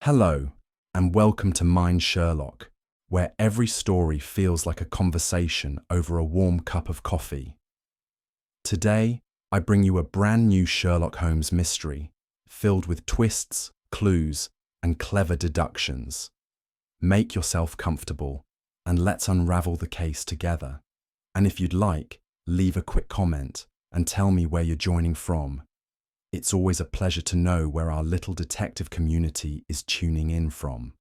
Hello, and welcome to Mind Sherlock, where every story feels like a conversation over a warm cup of coffee. Today, I bring you a brand new Sherlock Holmes mystery, filled with twists, clues, and clever deductions. Make yourself comfortable, and let's unravel the case together. And if you'd like, leave a quick comment and tell me where you're joining from. It's always a pleasure to know where our little detective community is tuning in from.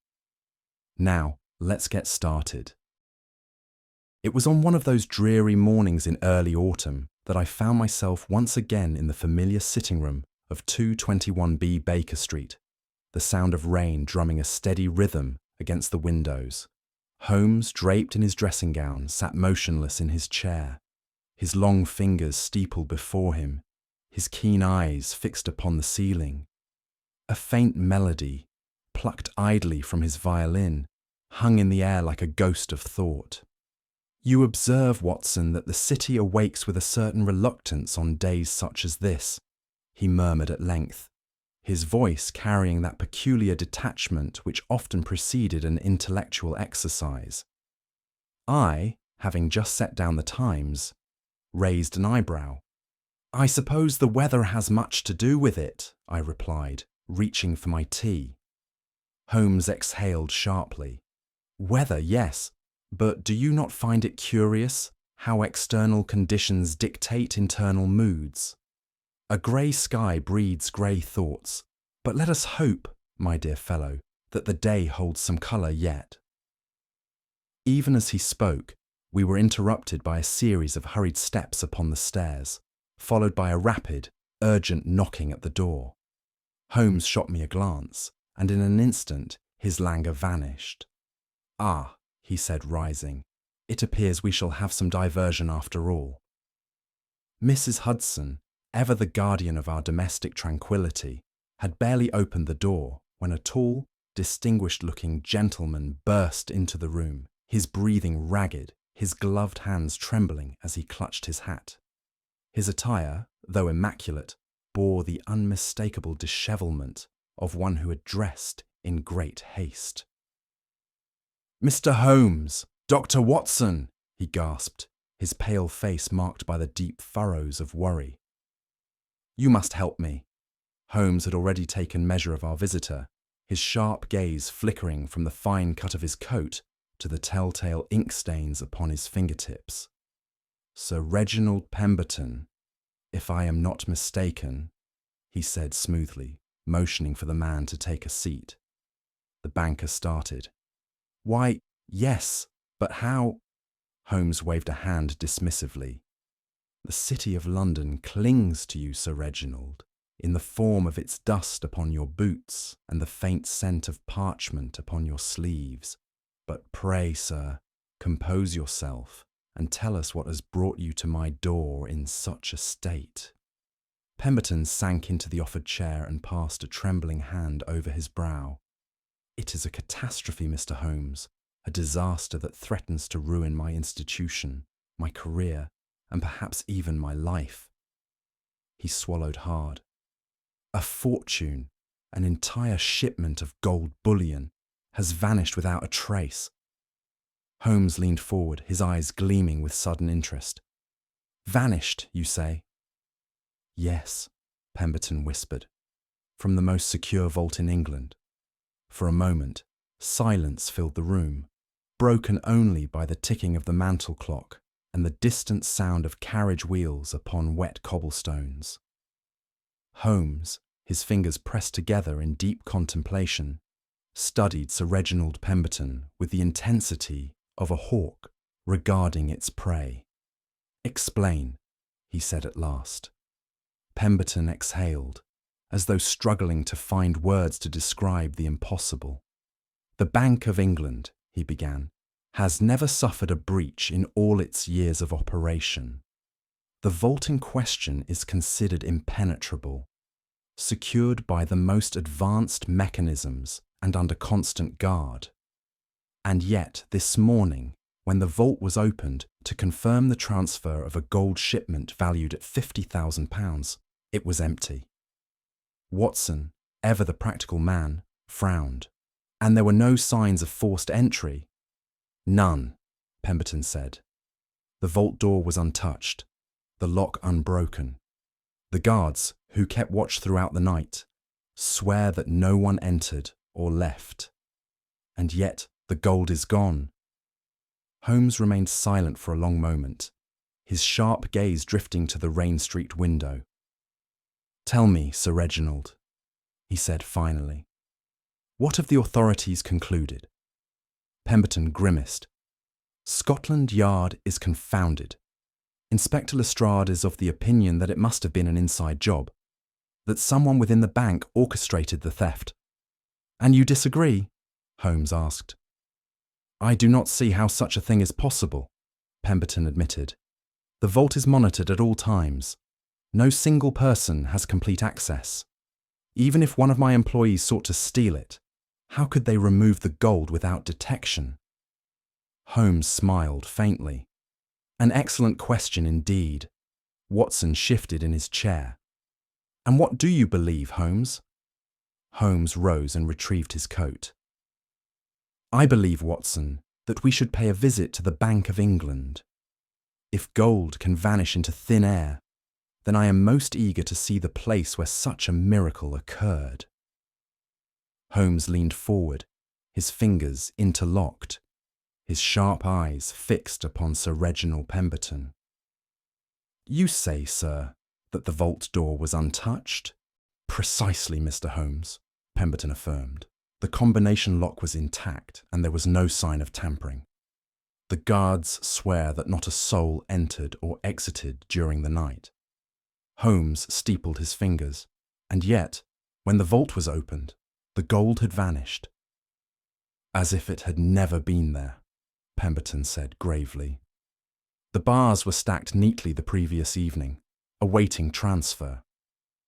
Now, let's get started. It was on one of those dreary mornings in early autumn that I found myself once again in the familiar sitting room of 221B Baker Street, the sound of rain drumming a steady rhythm against the windows. Holmes, draped in his dressing gown, sat motionless in his chair, his long fingers steepled before him, his keen eyes fixed upon the ceiling. A faint melody, plucked idly from his violin, hung in the air like a ghost of thought. "You observe, Watson, that the city awakes with a certain reluctance on days such as this," he murmured at length, his voice carrying that peculiar detachment which often preceded an intellectual exercise. I, having just set down the Times, raised an eyebrow. "I suppose the weather has much to do with it," I replied, reaching for my tea. Holmes exhaled sharply. "Weather, yes, but do you not find it curious how external conditions dictate internal moods? A grey sky breeds grey thoughts, but let us hope, my dear fellow, that the day holds some colour yet." Even as he spoke, we were interrupted by a series of hurried steps upon the stairs, followed by a rapid, urgent knocking at the door. Holmes shot me a glance, and in an instant his languor vanished. "Ah," he said, rising, "it appears we shall have some diversion after all." Mrs. Hudson, ever the guardian of our domestic tranquillity, had barely opened the door when a tall, distinguished-looking gentleman burst into the room, his breathing ragged, his gloved hands trembling as he clutched his hat. His attire, though immaculate, bore the unmistakable dishevelment of one who had dressed in great haste. "Mr. Holmes! Dr. Watson!" he gasped, his pale face marked by the deep furrows of worry. "You must help me." Holmes had already taken measure of our visitor, his sharp gaze flickering from the fine cut of his coat to the telltale ink stains upon his fingertips. "Sir Reginald Pemberton, if I am not mistaken," he said smoothly, motioning for the man to take a seat. The banker started. "Why, yes, but how—" Holmes waved a hand dismissively. "The city of London clings to you, Sir Reginald, in the form of its dust upon your boots and the faint scent of parchment upon your sleeves. But pray, sir, compose yourself and tell us what has brought you to my door in such a state." Pemberton sank into the offered chair and passed a trembling hand over his brow. "It is a catastrophe, Mr. Holmes, a disaster that threatens to ruin my institution, my career, and perhaps even my life." He swallowed hard. "A fortune, an entire shipment of gold bullion, has vanished without a trace." Holmes leaned forward, his eyes gleaming with sudden interest. "Vanished, you say?" "Yes," Pemberton whispered, "from the most secure vault in England." For a moment, silence filled the room, broken only by the ticking of the mantel clock and the distant sound of carriage wheels upon wet cobblestones. Holmes, his fingers pressed together in deep contemplation, studied Sir Reginald Pemberton with the intensity of a hawk regarding its prey. "Explain," he said at last. Pemberton exhaled, as though struggling to find words to describe the impossible. "The Bank of England," he began, "has never suffered a breach in all its years of operation. The vault in question is considered impenetrable, secured by the most advanced mechanisms and under constant guard. And yet, this morning, when the vault was opened to confirm the transfer of a gold shipment valued at £50,000, it was empty." Watson, ever the practical man, frowned. And there were no signs of forced entry. None, Pemberton said. The vault door was untouched, the lock unbroken. The guards, who kept watch throughout the night, swear that no one entered or left. And yet the gold is gone. Holmes remained silent for a long moment, his sharp gaze drifting to the rain-streaked window. "Tell me, Sir Reginald," he said finally, "what have the authorities concluded?" Pemberton grimaced. "Scotland Yard is confounded. Inspector Lestrade is of the opinion that it must have been an inside job, that someone within the bank orchestrated the theft." "And you disagree?" Holmes asked. "I do not see how such a thing is possible," Pemberton admitted. "The vault is monitored at all times. No single person has complete access. Even if one of my employees sought to steal it, how could they remove the gold without detection?" Holmes smiled faintly. "An excellent question indeed." Watson shifted in his chair. "And what do you believe, Holmes?" Holmes rose and retrieved his coat. "I believe, Watson, that we should pay a visit to the Bank of England. If gold can vanish into thin air, then I am most eager to see the place where such a miracle occurred." Holmes leaned forward, his fingers interlocked, his sharp eyes fixed upon Sir Reginald Pemberton. "You say, sir, that the vault door was untouched?" "Precisely, Mr. Holmes," Pemberton affirmed. "The combination lock was intact and there was no sign of tampering. The guards swear that not a soul entered or exited during the night." Holmes steepled his fingers, and yet, when the vault was opened, the gold had vanished. "As if it had never been there," Pemberton said gravely. "The bars were stacked neatly the previous evening, awaiting transfer.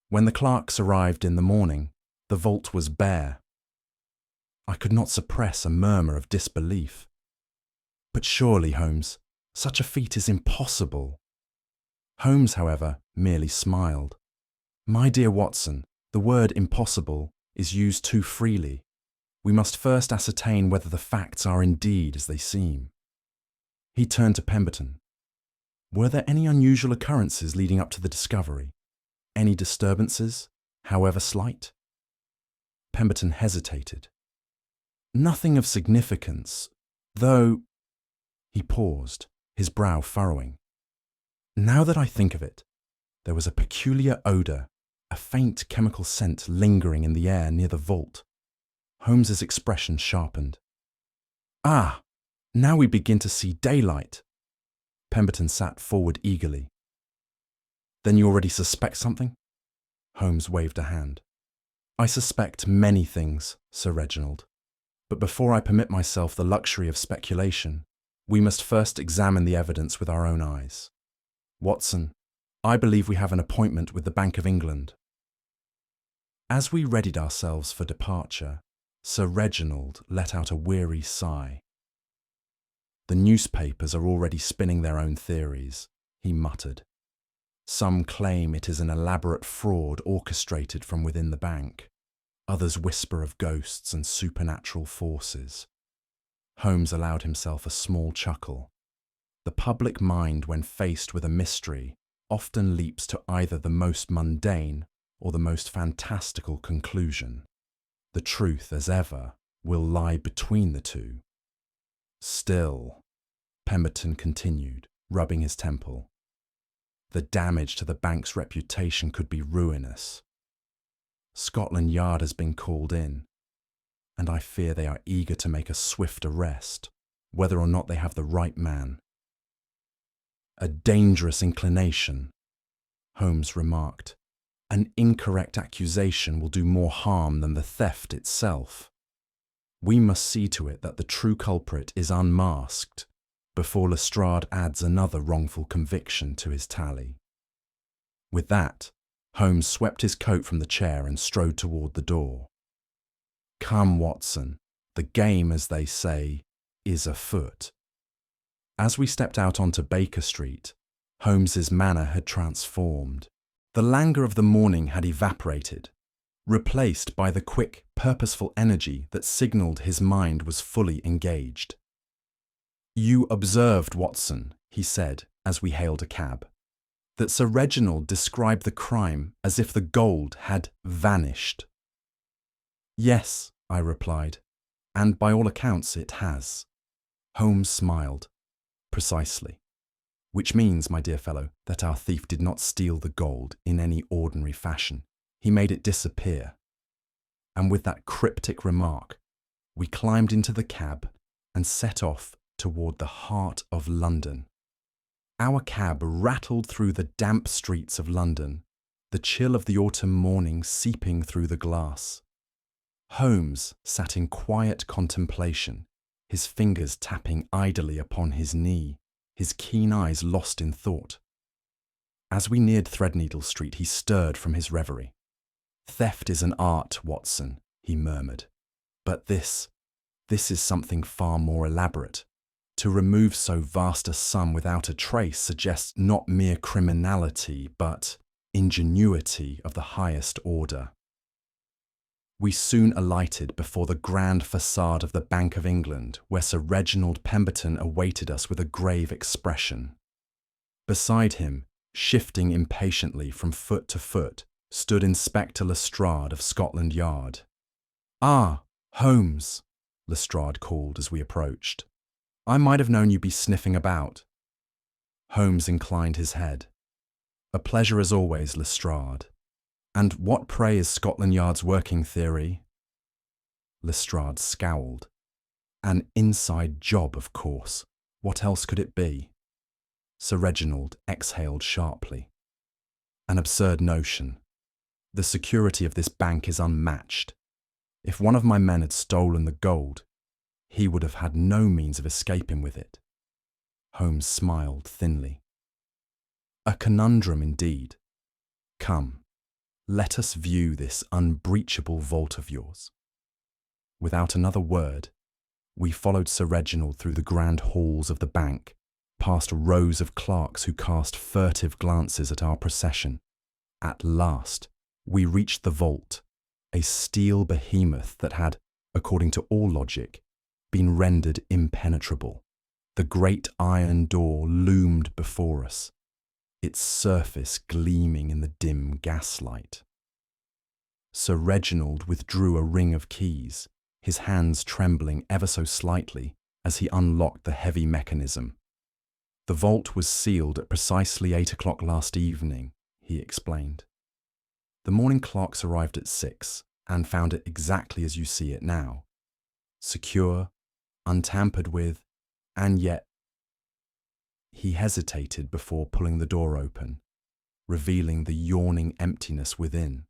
When the clerks arrived in the morning, the vault was bare." I could not suppress a murmur of disbelief. "But surely, Holmes, such a feat is impossible." Holmes, however, merely smiled. "My dear Watson, the word impossible is used too freely. We must first ascertain whether the facts are indeed as they seem." He turned to Pemberton. "Were there any unusual occurrences leading up to the discovery? Any disturbances, however slight?" Pemberton hesitated. "Nothing of significance, though—" He paused, his brow furrowing. "Now that I think of it, there was a peculiar odour, a faint chemical scent lingering in the air near the vault." Holmes's expression sharpened. "Ah, now we begin to see daylight." Pemberton sat forward eagerly. "Then you already suspect something?" Holmes waved a hand. "I suspect many things, Sir Reginald. But before I permit myself the luxury of speculation, we must first examine the evidence with our own eyes. Watson, I believe we have an appointment with the Bank of England." As we readied ourselves for departure, Sir Reginald let out a weary sigh. "The newspapers are already spinning their own theories," he muttered. "Some claim it is an elaborate fraud orchestrated from within the bank. Others whisper of ghosts and supernatural forces." Holmes allowed himself a small chuckle. The public mind, when faced with a mystery, often leaps to either the most mundane or the most fantastical conclusion. The truth, as ever, will lie between the two. "Still," Pemberton continued, rubbing his temple, "the damage to the bank's reputation could be ruinous. Scotland Yard has been called in, and I fear they are eager to make a swift arrest, whether or not they have the right man." "A dangerous inclination," Holmes remarked. "An incorrect accusation will do more harm than the theft itself. We must see to it that the true culprit is unmasked before Lestrade adds another wrongful conviction to his tally." With that, Holmes swept his coat from the chair and strode toward the door. "Come, Watson, the game, as they say, is afoot." As we stepped out onto Baker Street, Holmes's manner had transformed. The languor of the morning had evaporated. replaced by the quick, purposeful energy that signalled his mind was fully engaged. "You observed, Watson," he said as we hailed a cab, "that Sir Reginald described the crime as if the gold had vanished." "Yes," I replied, "and by all accounts it has." Holmes smiled. "Precisely. Which means, my dear fellow, that our thief did not steal the gold in any ordinary fashion. He made it disappear." And with that cryptic remark, we climbed into the cab and set off toward the heart of London. Our cab rattled through the damp streets of London, the chill of the autumn morning seeping through the glass. Holmes sat in quiet contemplation, his fingers tapping idly upon his knee, his keen eyes lost in thought. As we neared Threadneedle Street, he stirred from his reverie. "Theft is an art, Watson," he murmured. "But this is something far more elaborate. To remove so vast a sum without a trace suggests not mere criminality, but ingenuity of the highest order." We soon alighted before the grand facade of the Bank of England, where Sir Reginald Pemberton awaited us with a grave expression. Beside him, shifting impatiently from foot to foot, stood Inspector Lestrade of Scotland Yard. "Ah, Holmes," Lestrade called as we approached. "I might have known you'd be sniffing about." Holmes inclined his head. "A pleasure as always, Lestrade. And what, pray, is Scotland Yard's working theory?" Lestrade scowled. "An inside job, of course. What else could it be?" Sir Reginald exhaled sharply. "An absurd notion. The security of this bank is unmatched. If one of my men had stolen the gold, he would have had no means of escaping with it." Holmes smiled thinly. "A conundrum indeed. Come, let us view this unbreachable vault of yours." Without another word, we followed Sir Reginald through the grand halls of the bank, past rows of clerks who cast furtive glances at our procession. At last, we reached the vault, a steel behemoth that had, according to all logic, been rendered impenetrable. The great iron door loomed before us, its surface gleaming in the dim gaslight. Sir Reginald withdrew a ring of keys, his hands trembling ever so slightly as he unlocked the heavy mechanism. "The vault was sealed at precisely 8 o'clock last evening," he explained. "The morning clerks arrived at 6 and found it exactly as you see it now. Secure, untampered with, and yet—" He hesitated before pulling the door open, revealing the yawning emptiness within.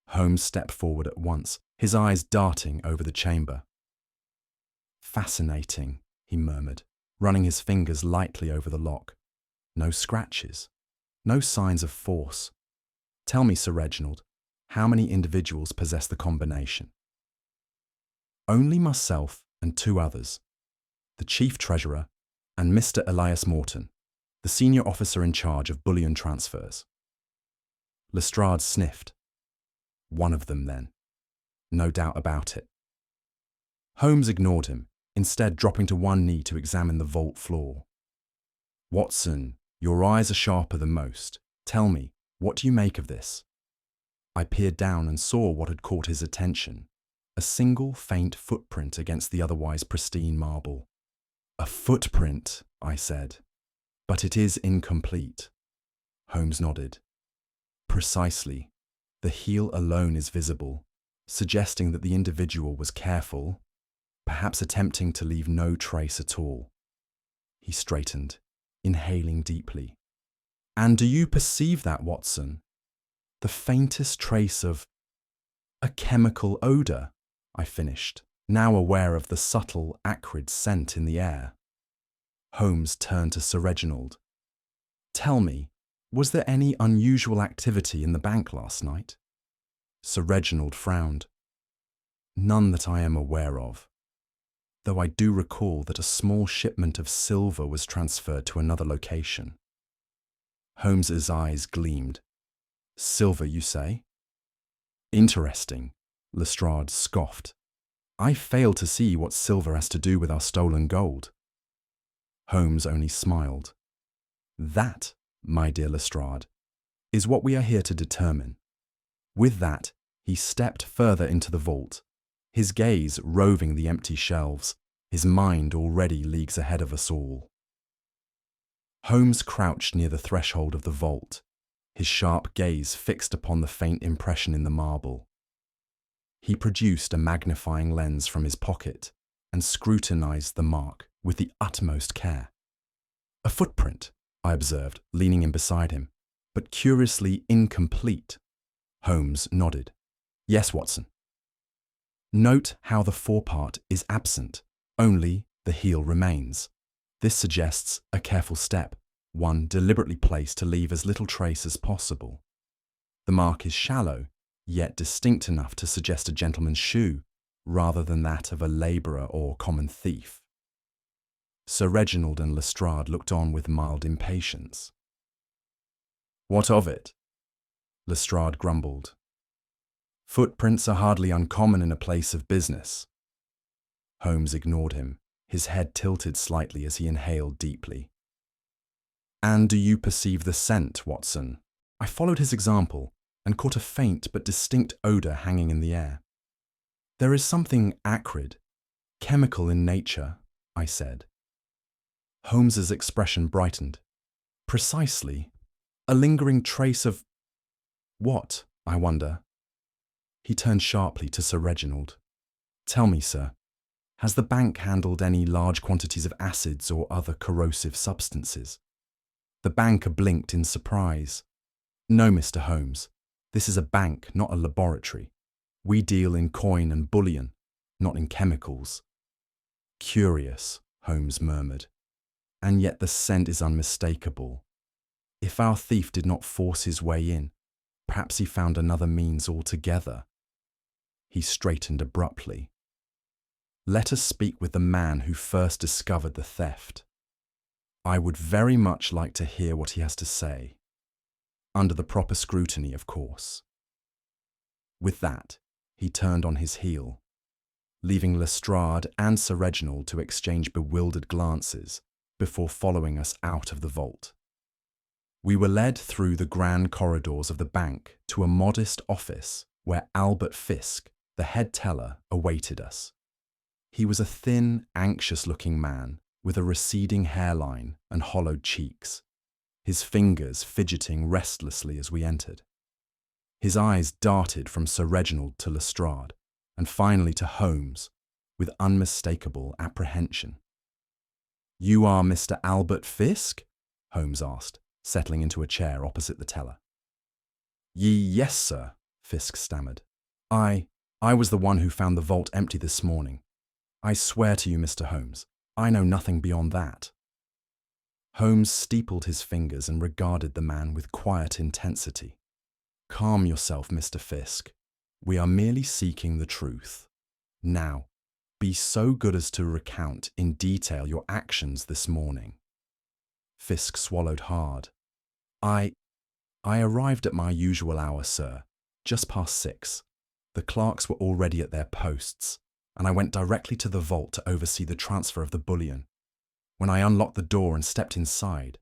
Holmes stepped forward at once, his eyes darting over the chamber. "Fascinating," he murmured, running his fingers lightly over the lock. "No scratches, no signs of force. Tell me, Sir Reginald, how many individuals possess the combination?" "Only myself and 2 others, the Chief Treasurer and Mr. Elias Morton, the senior officer in charge of bullion transfers." Lestrade sniffed. "One of them, then. No doubt about it." Holmes ignored him, instead dropping to one knee to examine the vault floor. "Watson, your eyes are sharper than most. Tell me, what do you make of this?" I peered down and saw what had caught his attention, a single faint footprint against the otherwise pristine marble. "A footprint," I said, "but it is incomplete." Holmes nodded. "Precisely. The heel alone is visible, suggesting that the individual was careful, perhaps attempting to leave no trace at all." He straightened, inhaling deeply. "And do you perceive that, Watson? The faintest trace of—" "A chemical odour," I finished, now aware of the subtle, acrid scent in the air. Holmes turned to Sir Reginald. "Tell me, was there any unusual activity in the bank last night?" Sir Reginald frowned. "None that I am aware of, though I do recall that a small shipment of silver was transferred to another location." Holmes's eyes gleamed. "Silver, you say?" Interesting, Lestrade scoffed. I fail to see what silver has to do with our stolen gold. Holmes only smiled. That, my dear Lestrade, is what we are here to determine. With that, he stepped further into the vault, his gaze roving the empty shelves, his mind already leagues ahead of us all. Holmes crouched near the threshold of the vault, his sharp gaze fixed upon the faint impression in the marble. He produced a magnifying lens from his pocket and scrutinized the mark with the utmost care. A footprint, I observed, leaning in beside him, but curiously incomplete. Holmes nodded. Yes, Watson. Note how the forepart is absent, only the heel remains. This suggests a careful step, one deliberately placed to leave as little trace as possible. The mark is shallow, yet distinct enough to suggest a gentleman's shoe, rather than that of a labourer or common thief. Sir Reginald and Lestrade looked on with mild impatience. What of it? Lestrade grumbled. Footprints are hardly uncommon in a place of business. Holmes ignored him, his head tilted slightly as he inhaled deeply. And do you perceive the scent, Watson? I followed his example and caught a faint but distinct odour hanging in the air. There is something acrid, chemical in nature, I said. Holmes's expression brightened. Precisely. A lingering trace of… what, I wonder? He turned sharply to Sir Reginald. Tell me, sir, has the bank handled any large quantities of acids or other corrosive substances? The banker blinked in surprise. No, Mr. Holmes. This is a bank, not a laboratory. We deal in coin and bullion, not in chemicals. Curious, Holmes murmured. And yet the scent is unmistakable. If our thief did not force his way in, perhaps he found another means altogether. He straightened abruptly. Let us speak with the man who first discovered the theft. I would very much like to hear what he has to say. Under the proper scrutiny, of course. With that, he turned on his heel, leaving Lestrade and Sir Reginald to exchange bewildered glances before following us out of the vault. We were led through the grand corridors of the bank to a modest office where Albert Fisk, the head teller, awaited us. He was a thin, anxious-looking man with a receding hairline and hollowed cheeks, his fingers fidgeting restlessly as we entered. His eyes darted from Sir Reginald to Lestrade, and finally to Holmes, with unmistakable apprehension. You are Mr. Albert Fisk? Holmes asked, settling into a chair opposite the teller. Yes, sir, Fisk stammered. I was the one who found the vault empty this morning. I swear to you, Mr. Holmes, I know nothing beyond that. Holmes steepled his fingers and regarded the man with quiet intensity. Calm yourself, Mr. Fisk. We are merely seeking the truth. Now, be so good as to recount in detail your actions this morning. Fisk swallowed hard. I arrived at my usual hour, sir, just past 6. The clerks were already at their posts, and I went directly to the vault to oversee the transfer of the bullion. When I unlocked the door and stepped inside,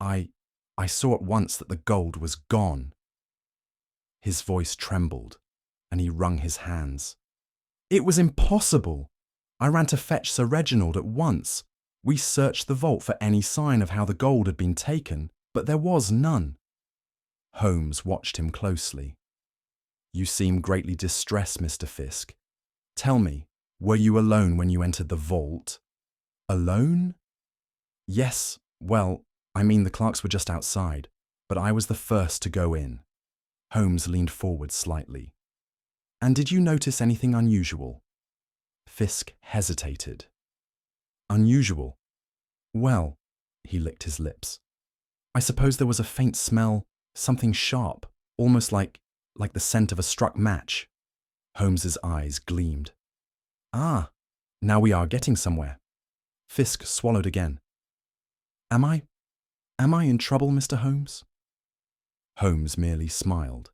I saw at once that the gold was gone. His voice trembled, and he wrung his hands. It was impossible. I ran to fetch Sir Reginald at once. We searched the vault for any sign of how the gold had been taken, but there was none. Holmes watched him closely. You seem greatly distressed, Mr. Fisk. Tell me, were you alone when you entered the vault? Alone? Yes, well, I mean the clerks were just outside, but I was the first to go in. Holmes leaned forward slightly. And did you notice anything unusual? Fisk hesitated. Unusual? Well, he licked his lips. I suppose there was a faint smell, something sharp, almost like the scent of a struck match. Holmes's eyes gleamed. Ah, now we are getting somewhere. Fisk swallowed again. Am I in trouble, Mr. Holmes? Holmes merely smiled.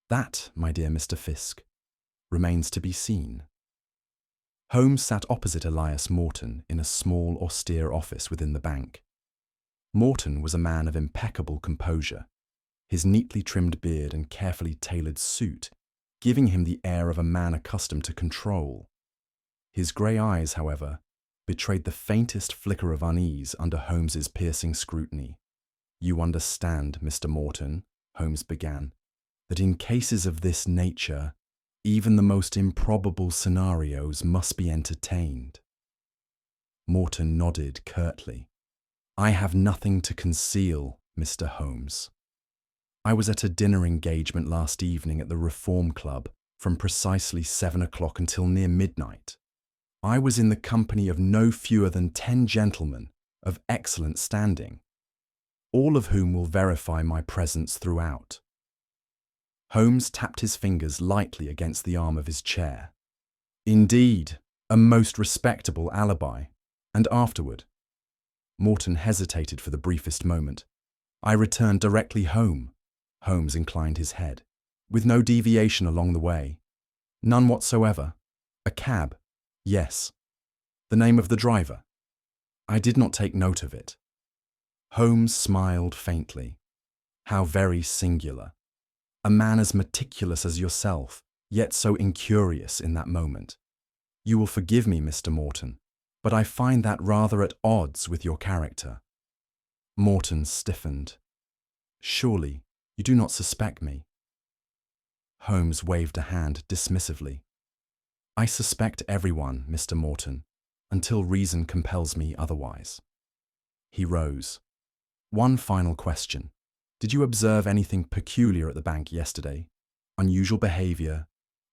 That, my dear Mr. Fisk, remains to be seen. Holmes sat opposite Elias Morton in a small, austere office within the bank. Morton was a man of impeccable composure, his neatly trimmed beard and carefully tailored suit giving him the air of a man accustomed to control. His grey eyes, however, betrayed the faintest flicker of unease under Holmes's piercing scrutiny. "You understand, Mr. Morton," Holmes began, "that in cases of this nature, even the most improbable scenarios must be entertained." Morton nodded curtly. "I have nothing to conceal, Mr. Holmes. I was at a dinner engagement last evening at the Reform Club from precisely 7 o'clock until near midnight. I was in the company of no fewer than 10 gentlemen of excellent standing, all of whom will verify my presence throughout." Holmes tapped his fingers lightly against the arm of his chair. "Indeed, a most respectable alibi. And afterward?" Morton hesitated for the briefest moment. "I returned directly home." Holmes inclined his head. "With no deviation along the way?" "None whatsoever." "A cab?" "Yes." "The name of the driver?" "I did not take note of it." Holmes smiled faintly. "How very singular. A man as meticulous as yourself, yet so incurious in that moment. You will forgive me, Mr. Morton, but I find that rather at odds with your character." Morton stiffened. "Surely you do not suspect me?" Holmes waved a hand dismissively. "I suspect everyone, Mr. Morton, until reason compels me otherwise." He rose. "One final question. Did you observe anything peculiar at the bank yesterday? Unusual behavior?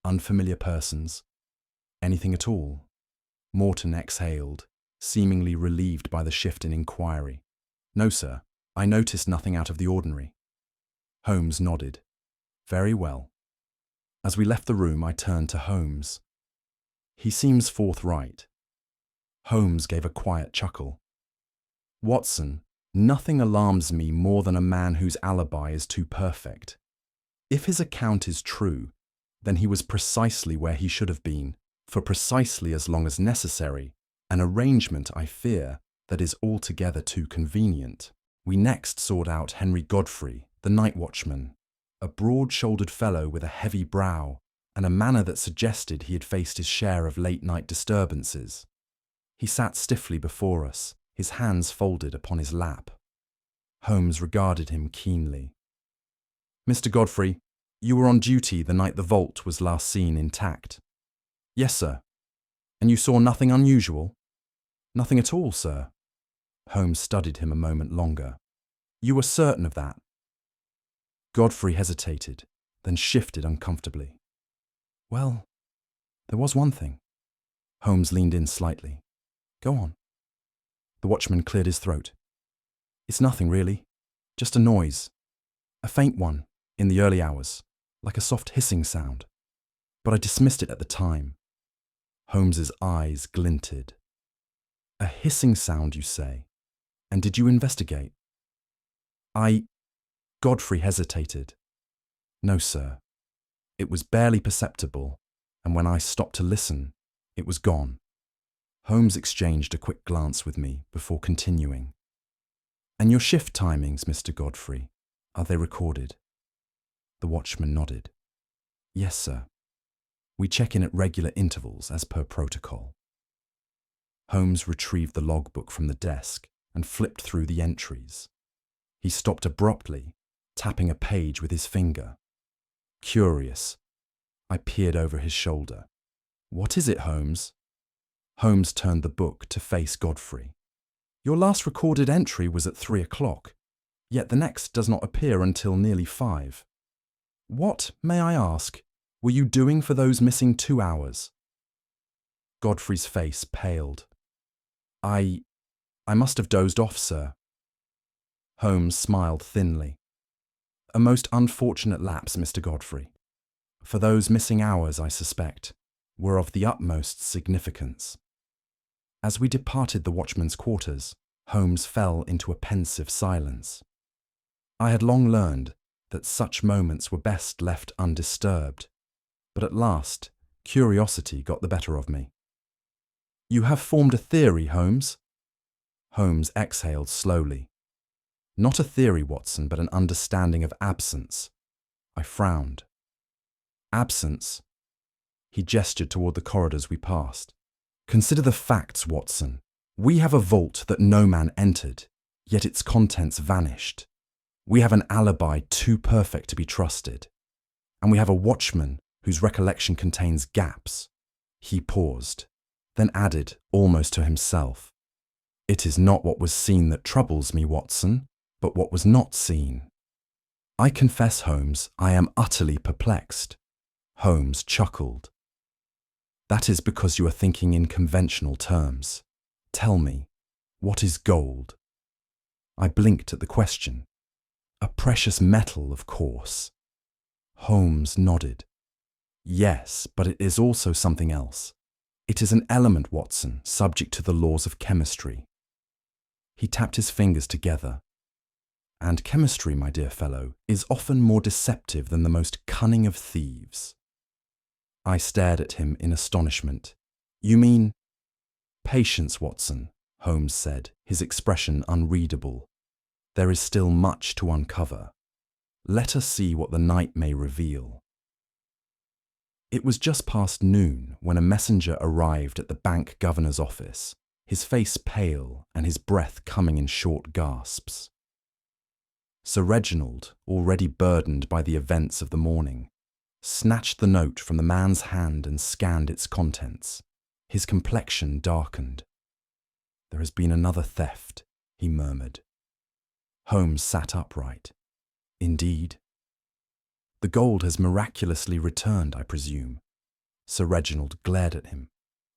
Unfamiliar persons? Anything at all?" Morton exhaled, seemingly relieved by the shift in inquiry. "No, sir. I noticed nothing out of the ordinary." Holmes nodded. "Very well." As we left the room, I turned to Holmes. "He seems forthright." Holmes gave a quiet chuckle. "Watson, nothing alarms me more than a man whose alibi is too perfect. If his account is true, then he was precisely where he should have been, for precisely as long as necessary, an arrangement, I fear, that is altogether too convenient." We next sought out Henry Godfrey, the night watchman, a broad-shouldered fellow with a heavy brow and a manner that suggested he had faced his share of late-night disturbances. He sat stiffly before us, his hands folded upon his lap. Holmes regarded him keenly. "Mr. Godfrey, you were on duty the night the vault was last seen intact?" "Yes, sir." "And you saw nothing unusual?" "Nothing at all, sir." Holmes studied him a moment longer. "You were certain of that?" Godfrey hesitated, then shifted uncomfortably. "Well, there was one thing." Holmes leaned in slightly. "Go on." The watchman cleared his throat. "It's nothing, really. Just a noise. A faint one, in the early hours, like a soft hissing sound. But I dismissed it at the time." Holmes's eyes glinted. "A hissing sound, you say? And did you investigate?" Godfrey hesitated. "No, sir. It was barely perceptible, and when I stopped to listen, it was gone." Holmes exchanged a quick glance with me before continuing. "And your shift timings, Mr. Godfrey, are they recorded?" The watchman nodded. "Yes, sir. We check in at regular intervals as per protocol." Holmes retrieved the logbook from the desk and flipped through the entries. He stopped abruptly, tapping a page with his finger. Curious, I peered over his shoulder. "What is it, Holmes?" Holmes turned the book to face Godfrey. "Your last recorded entry was at 3 o'clock, yet the next does not appear until nearly 5. What, may I ask, were you doing for those missing 2 hours?" Godfrey's face paled. I must have dozed off, sir." Holmes smiled thinly. "A most unfortunate lapse, Mr. Godfrey. For those missing hours, I suspect, were of the utmost significance." As we departed the watchman's quarters, Holmes fell into a pensive silence. I had long learned that such moments were best left undisturbed, but at last, curiosity got the better of me. "You have formed a theory, Holmes?" Holmes exhaled slowly. "Not a theory, Watson, but an understanding of absence." I frowned. "Absence?" He gestured toward the corridors we passed. "Consider the facts, Watson. We have a vault that no man entered, yet its contents vanished. We have an alibi too perfect to be trusted. And we have a watchman whose recollection contains gaps." He paused, then added, almost to himself, "It is not what was seen that troubles me, Watson, but what was not seen." "I confess, Holmes, I am utterly perplexed." Holmes chuckled. "That is because you are thinking in conventional terms. Tell me, what is gold?" I blinked at the question. "A precious metal, of course." Holmes nodded. "Yes, but it is also something else. It is an element, Watson, subject to the laws of chemistry." He tapped his fingers together. "And chemistry, my dear fellow, is often more deceptive than the most cunning of thieves." I stared at him in astonishment. "You mean—" "Patience, Watson," Holmes said, his expression unreadable. "There is still much to uncover. Let us see what the night may reveal." It was just past noon when a messenger arrived at the bank governor's office, his face pale and his breath coming in short gasps. Sir Reginald, already burdened by the events of the morning, snatched the note from the man's hand and scanned its contents. His complexion darkened. "There has been another theft," he murmured. Holmes sat upright. "Indeed." "The gold has miraculously returned, I presume." Sir Reginald glared at him.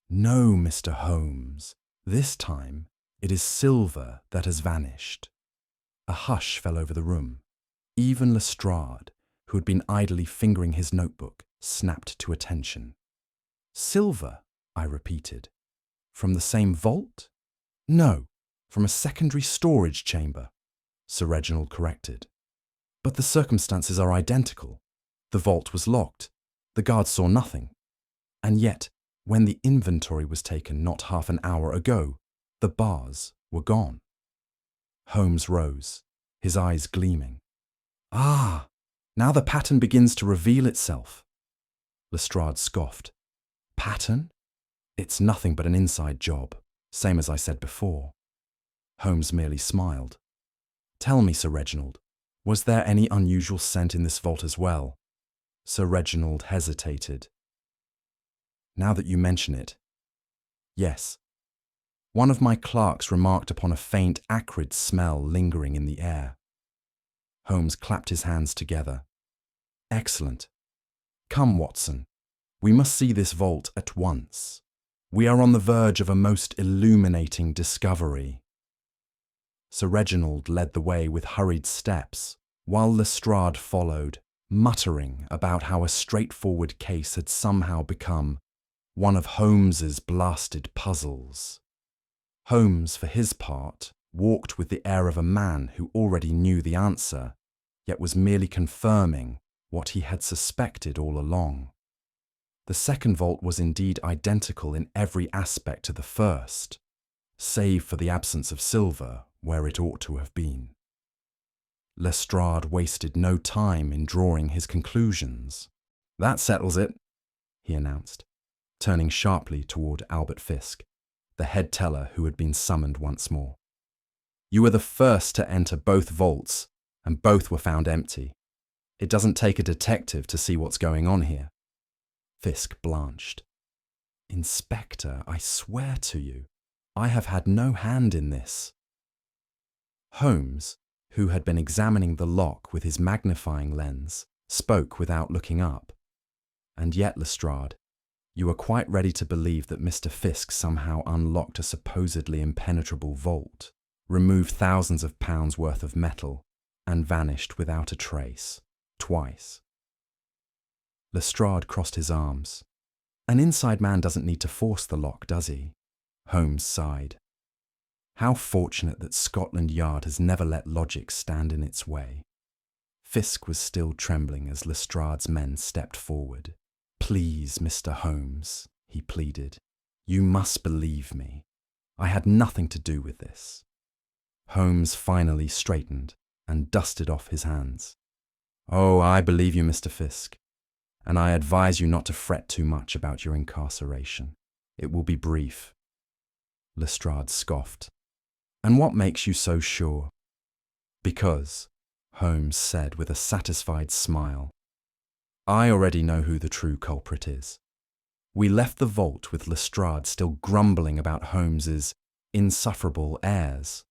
"No, Mr. Holmes. This time it is silver that has vanished." A hush fell over the room. Even Lestrade, who had been idly fingering his notebook, snapped to attention. "Silver?" I repeated. "From the same vault?" "No, from a secondary storage chamber," Sir Reginald corrected. "But the circumstances are identical. The vault was locked. The guards saw nothing. And yet, when the inventory was taken not half an hour ago, the bars were gone." Holmes rose, his eyes gleaming. "Ah, now the pattern begins to reveal itself." Lestrade scoffed. "Pattern? It's nothing but an inside job, same as I said before." Holmes merely smiled. "Tell me, Sir Reginald, was there any unusual scent in this vault as well?" Sir Reginald hesitated. "Now that you mention it, yes. One of my clerks remarked upon a faint, acrid smell lingering in the air." Holmes clapped his hands together. "Excellent. Come, Watson. We must see this vault at once. We are on the verge of a most illuminating discovery." Sir Reginald led the way with hurried steps, while Lestrade followed, muttering about how a straightforward case had somehow become one of Holmes's blasted puzzles. Holmes, for his part, walked with the air of a man who already knew the answer, yet was merely confirming what he had suspected all along. The second vault was indeed identical in every aspect to the first, save for the absence of silver where it ought to have been. Lestrade wasted no time in drawing his conclusions. "That settles it," he announced, turning sharply toward Albert Fisk, the head teller who had been summoned once more. "You were the first to enter both vaults, and both were found empty. It doesn't take a detective to see what's going on here." Fisk blanched. "Inspector, I swear to you, I have had no hand in this." Holmes, who had been examining the lock with his magnifying lens, spoke without looking up. "And yet, Lestrade, you are quite ready to believe that Mr. Fisk somehow unlocked a supposedly impenetrable vault, removed thousands of pounds worth of metal, and vanished without a trace, twice." Lestrade crossed his arms. "An inside man doesn't need to force the lock, does he?" Holmes sighed. "How fortunate that Scotland Yard has never let logic stand in its way." Fisk was still trembling as Lestrade's men stepped forward. "Please, Mr. Holmes," he pleaded. "You must believe me. I had nothing to do with this." Holmes finally straightened and dusted off his hands. "Oh, I believe you, Mr. Fisk, and I advise you not to fret too much about your incarceration. It will be brief." Lestrade scoffed. "And what makes you so sure?" "Because," Holmes said with a satisfied smile, "I already know who the true culprit is." We left the vault with Lestrade still grumbling about Holmes's insufferable airs.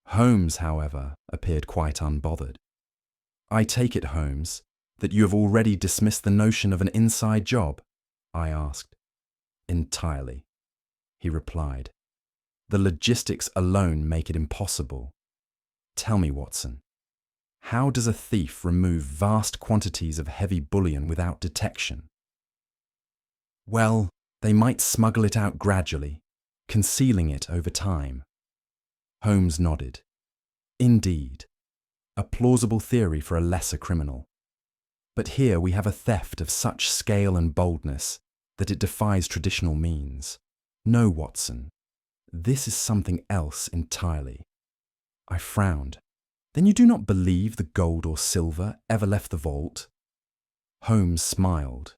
Holmes, however, appeared quite unbothered. "I take it, Holmes, that you have already dismissed the notion of an inside job?" I asked. "Entirely," he replied. "The logistics alone make it impossible. Tell me, Watson, how does a thief remove vast quantities of heavy bullion without detection?" "Well, they might smuggle it out gradually, concealing it over time." Holmes nodded. "Indeed, a plausible theory for a lesser criminal. But here we have a theft of such scale and boldness that it defies traditional means. No, Watson, this is something else entirely." I frowned. "Then you do not believe the gold or silver ever left the vault?" Holmes smiled.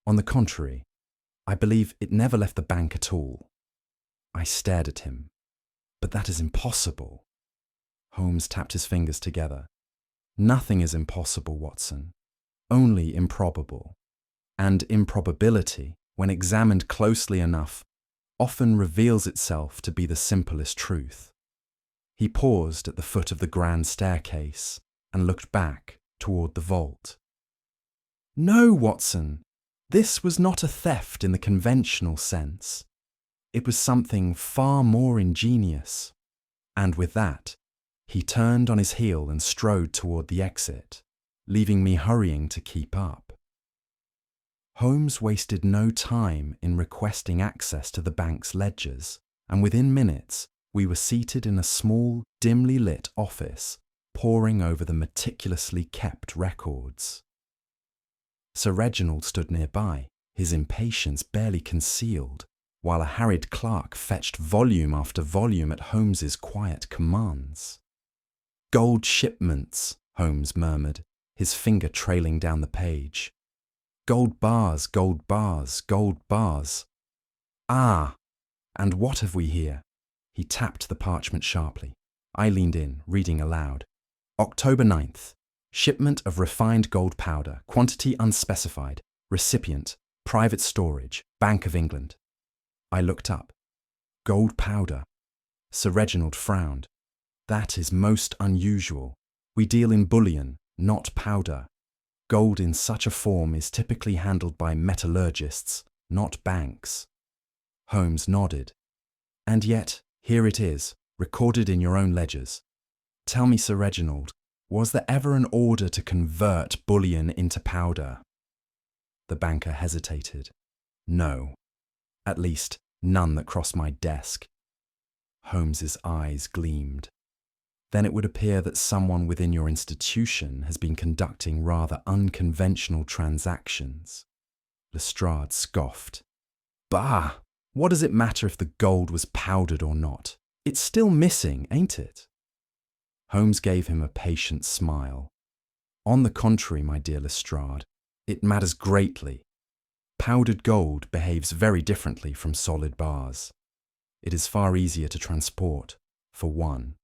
"On the contrary, I believe it never left the bank at all." I stared at him. "But that is impossible." Holmes tapped his fingers together. "Nothing is impossible, Watson, only improbable. And improbability, when examined closely enough, often reveals itself to be the simplest truth." He paused at the foot of the grand staircase and looked back toward the vault. "No, Watson, this was not a theft in the conventional sense. It was something far more ingenious." And with that, he turned on his heel and strode toward the exit, leaving me hurrying to keep up. Holmes wasted no time in requesting access to the bank's ledgers, and within minutes we were seated in a small, dimly lit office, poring over the meticulously kept records. Sir Reginald stood nearby, his impatience barely concealed, while a harried clerk fetched volume after volume at Holmes's quiet commands. "Gold shipments," Holmes murmured, his finger trailing down the page. "Gold bars, gold bars, gold bars. Ah, and what have we here?" He tapped the parchment sharply. I leaned in, reading aloud. "October 9th. Shipment of refined gold powder, quantity unspecified. Recipient, private storage, Bank of England." I looked up. "Gold powder." Sir Reginald frowned. "That is most unusual. We deal in bullion, not powder. Gold in such a form is typically handled by metallurgists, not banks." Holmes nodded. "And yet, here it is, recorded in your own ledgers. Tell me, Sir Reginald, was there ever an order to convert bullion into powder?" The banker hesitated. "No. At least, none that crossed my desk." Holmes's eyes gleamed. "Then it would appear that someone within your institution has been conducting rather unconventional transactions." Lestrade scoffed. "Bah! What does it matter if the gold was powdered or not? It's still missing, ain't it?" Holmes gave him a patient smile. "On the contrary, my dear Lestrade, it matters greatly. Powdered gold behaves very differently from solid bars. It is far easier to transport, for one.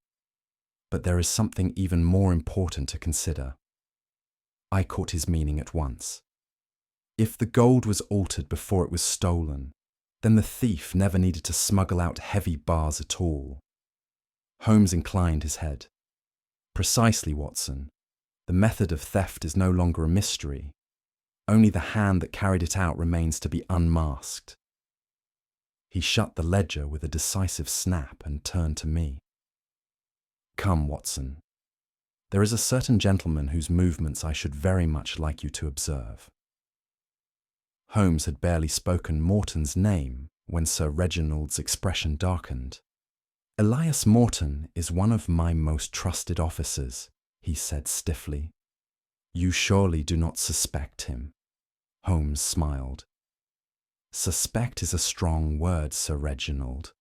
But there is something even more important to consider." I caught his meaning at once. If the gold was altered before it was stolen, then the thief never needed to smuggle out heavy bars at all. Holmes inclined his head. "Precisely, Watson. The method of theft is no longer a mystery. Only the hand that carried it out remains to be unmasked." He shut the ledger with a decisive snap and turned to me. "Come, Watson. There is a certain gentleman whose movements I should very much like you to observe." Holmes had barely spoken Morton's name when Sir Reginald's expression darkened. "Elias Morton is one of my most trusted officers," he said stiffly. You surely do not suspect him. Holmes smiled. Suspect is a strong word, Sir Reginald.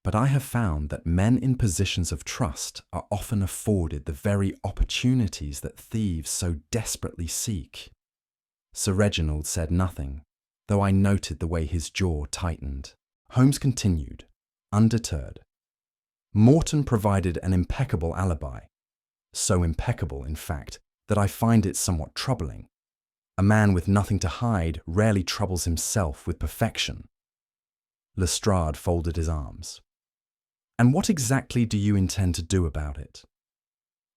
But I have found that men in positions of trust are often afforded the very opportunities that thieves so desperately seek. Sir Reginald said nothing, though I noted the way his jaw tightened. Holmes continued, undeterred. Morton provided an impeccable alibi. So impeccable, in fact, that I find it somewhat troubling. A man with nothing to hide rarely troubles himself with perfection. Lestrade folded his arms. And what exactly do you intend to do about it?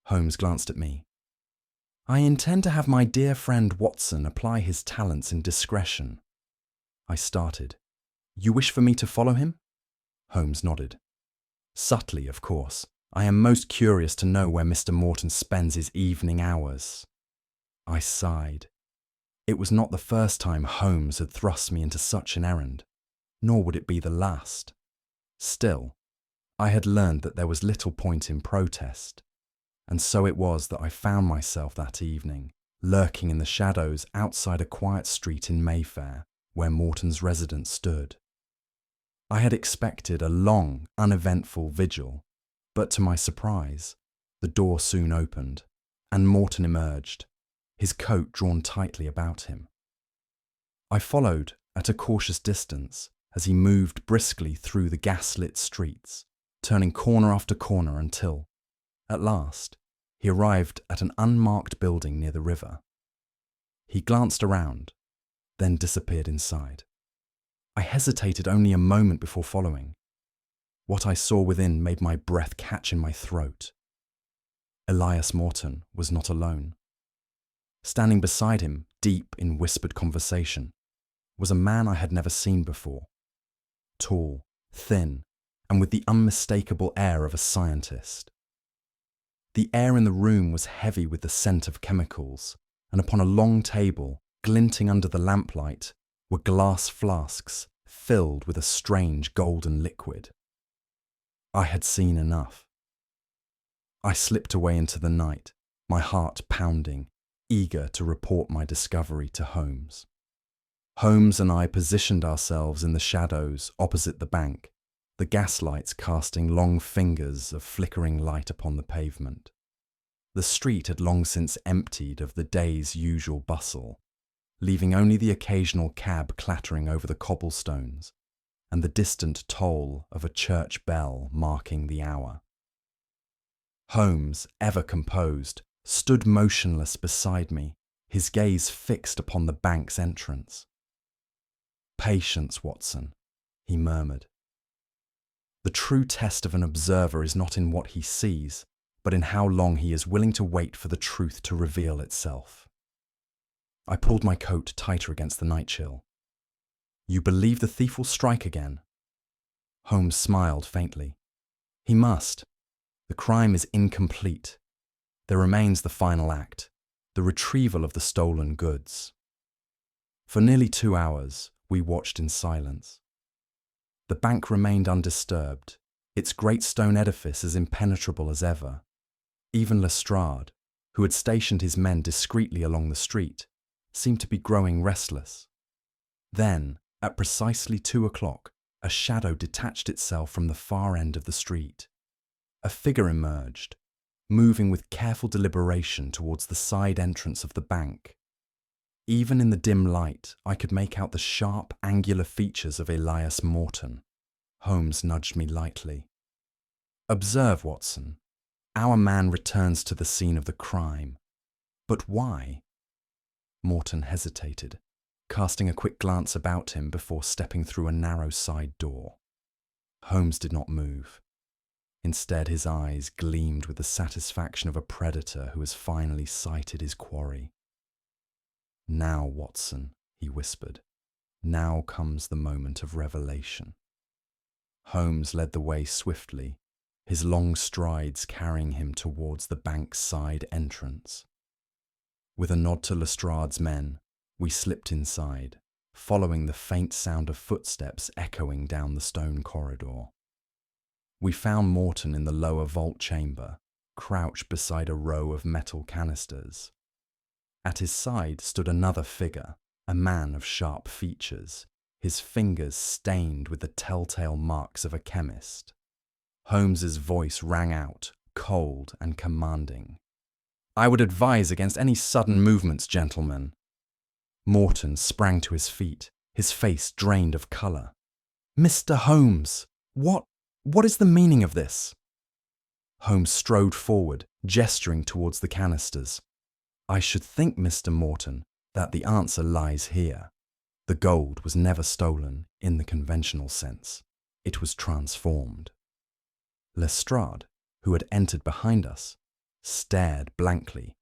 Holmes glanced at me. I intend to have my dear friend Watson apply his talents in discretion. I started. You wish for me to follow him? Holmes nodded. Subtly, of course. I am most curious to know where Mr. Morton spends his evening hours. I sighed. It was not the first time Holmes had thrust me into such an errand, nor would it be the last. Still, I had learned that there was little point in protest, and so it was that I found myself that evening, lurking in the shadows outside a quiet street in Mayfair, where Morton's residence stood. I had expected a long, uneventful vigil, but to my surprise, the door soon opened, and Morton emerged, his coat drawn tightly about him. I followed at a cautious distance as he moved briskly through the gas-lit streets, turning corner after corner until, at last, he arrived at an unmarked building near the river. He glanced around, then disappeared inside. I hesitated only a moment before following. What I saw within made my breath catch in my throat. Elias Morton was not alone. Standing beside him, deep in whispered conversation, was a man I had never seen before. Tall, thin, and with the unmistakable air of a scientist. The air in the room was heavy with the scent of chemicals, and upon a long table, glinting under the lamplight, were glass flasks filled with a strange golden liquid. I had seen enough. I slipped away into the night, my heart pounding, eager to report my discovery to Holmes. Holmes and I positioned ourselves in the shadows opposite the bank, the gaslights casting long fingers of flickering light upon the pavement. The street had long since emptied of the day's usual bustle, leaving only the occasional cab clattering over the cobblestones and the distant toll of a church bell marking the hour. Holmes, ever composed, stood motionless beside me, his gaze fixed upon the bank's entrance. "Patience, Watson," he murmured. "The true test of an observer is not in what he sees, but in how long he is willing to wait for the truth to reveal itself." I pulled my coat tighter against the night chill. "You believe the thief will strike again?" Holmes smiled faintly. "He must. The crime is incomplete. There remains the final act, the retrieval of the stolen goods." For nearly 2 hours, we watched in silence. The bank remained undisturbed, its great stone edifice as impenetrable as ever. Even Lestrade, who had stationed his men discreetly along the street, seemed to be growing restless. Then, at precisely 2 o'clock, a shadow detached itself from the far end of the street. A figure emerged, moving with careful deliberation towards the side entrance of the bank. Even in the dim light, I could make out the sharp, angular features of Elias Morton. Holmes nudged me lightly. "Observe, Watson. Our man returns to the scene of the crime. But why?" Morton hesitated, casting a quick glance about him before stepping through a narrow side door. Holmes did not move. Instead, his eyes gleamed with the satisfaction of a predator who has finally sighted his quarry. "Now, Watson," he whispered, "now comes the moment of revelation." Holmes led the way swiftly, his long strides carrying him towards the bank's side entrance. With a nod to Lestrade's men, we slipped inside, following the faint sound of footsteps echoing down the stone corridor. We found Morton in the lower vault chamber, crouched beside a row of metal canisters. At his side stood another figure, a man of sharp features, his fingers stained with the telltale marks of a chemist. Holmes's voice rang out, cold and commanding. "I would advise against any sudden movements, gentlemen." Morton sprang to his feet, his face drained of colour. "Mr. Holmes, what is the meaning of this?" Holmes strode forward, gesturing towards the canisters. "I should think, Mr. Morton, that the answer lies here. The gold was never stolen in the conventional sense. It was transformed." Lestrade, who had entered behind us, stared blankly.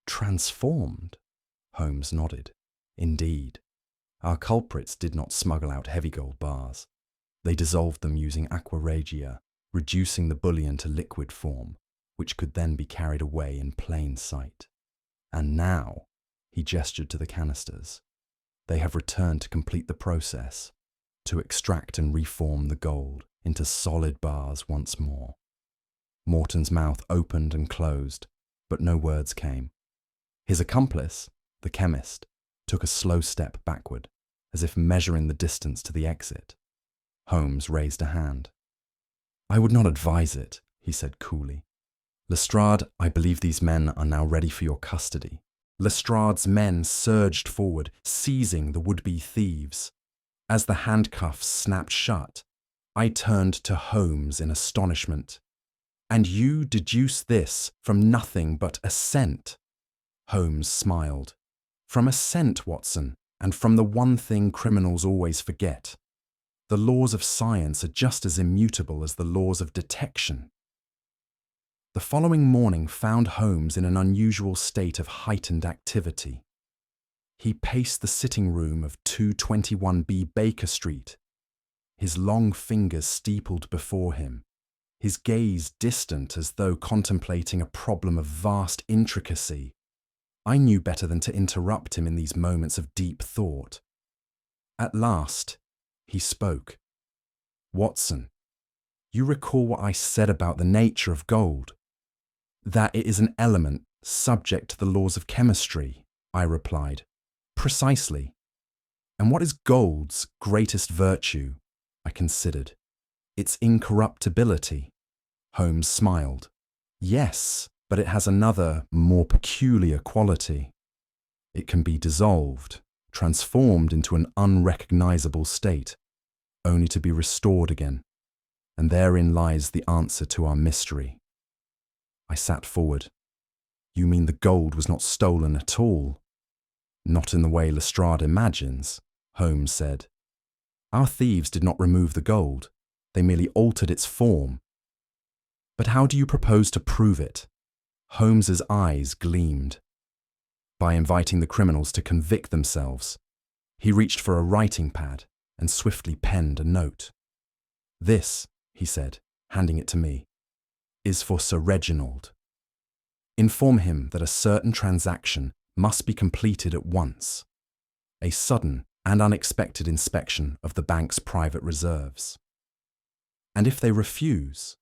"Transformed?" Holmes nodded. "Indeed. Our culprits did not smuggle out heavy gold bars. They dissolved them using aqua regia, reducing the bullion to liquid form, which could then be carried away in plain sight. And now," he gestured to the canisters, "they have returned to complete the process, to extract and reform the gold into solid bars once more." Morton's mouth opened and closed, but no words came. His accomplice, the chemist, took a slow step backward, as if measuring the distance to the exit. Holmes raised a hand. "I would not advise it," he said coolly. "Lestrade, I believe these men are now ready for your custody." Lestrade's men surged forward, seizing the would-be thieves. As the handcuffs snapped shut, I turned to Holmes in astonishment. "And you deduce this from nothing but a scent?" Holmes smiled. "From a scent, Watson, and from the one thing criminals always forget. The laws of science are just as immutable as the laws of detection." The following morning found Holmes in an unusual state of heightened activity. He paced the sitting room of 221B Baker Street, his long fingers steepled before him, his gaze distant as though contemplating a problem of vast intricacy. I knew better than to interrupt him in these moments of deep thought. At last, he spoke. "Watson, you recall what I said about the nature of gold? That it is an element subject to the laws of chemistry," I replied. "Precisely. And what is gold's greatest virtue?" I considered. "Its incorruptibility." Holmes smiled. "Yes, but it has another, more peculiar quality. It can be dissolved, transformed into an unrecognizable state, only to be restored again. And therein lies the answer to our mystery." I sat forward. "You mean the gold was not stolen at all?" "Not in the way Lestrade imagines," Holmes said. "Our thieves did not remove the gold. They merely altered its form." "But how do you propose to prove it?" Holmes's eyes gleamed. "By inviting the criminals to convict themselves." He reached for a writing pad and swiftly penned a note. "This," he said, handing it to me, "is for Sir Reginald. Inform him that a certain transaction must be completed at once. A sudden and unexpected inspection of the bank's private reserves. And if they refuse,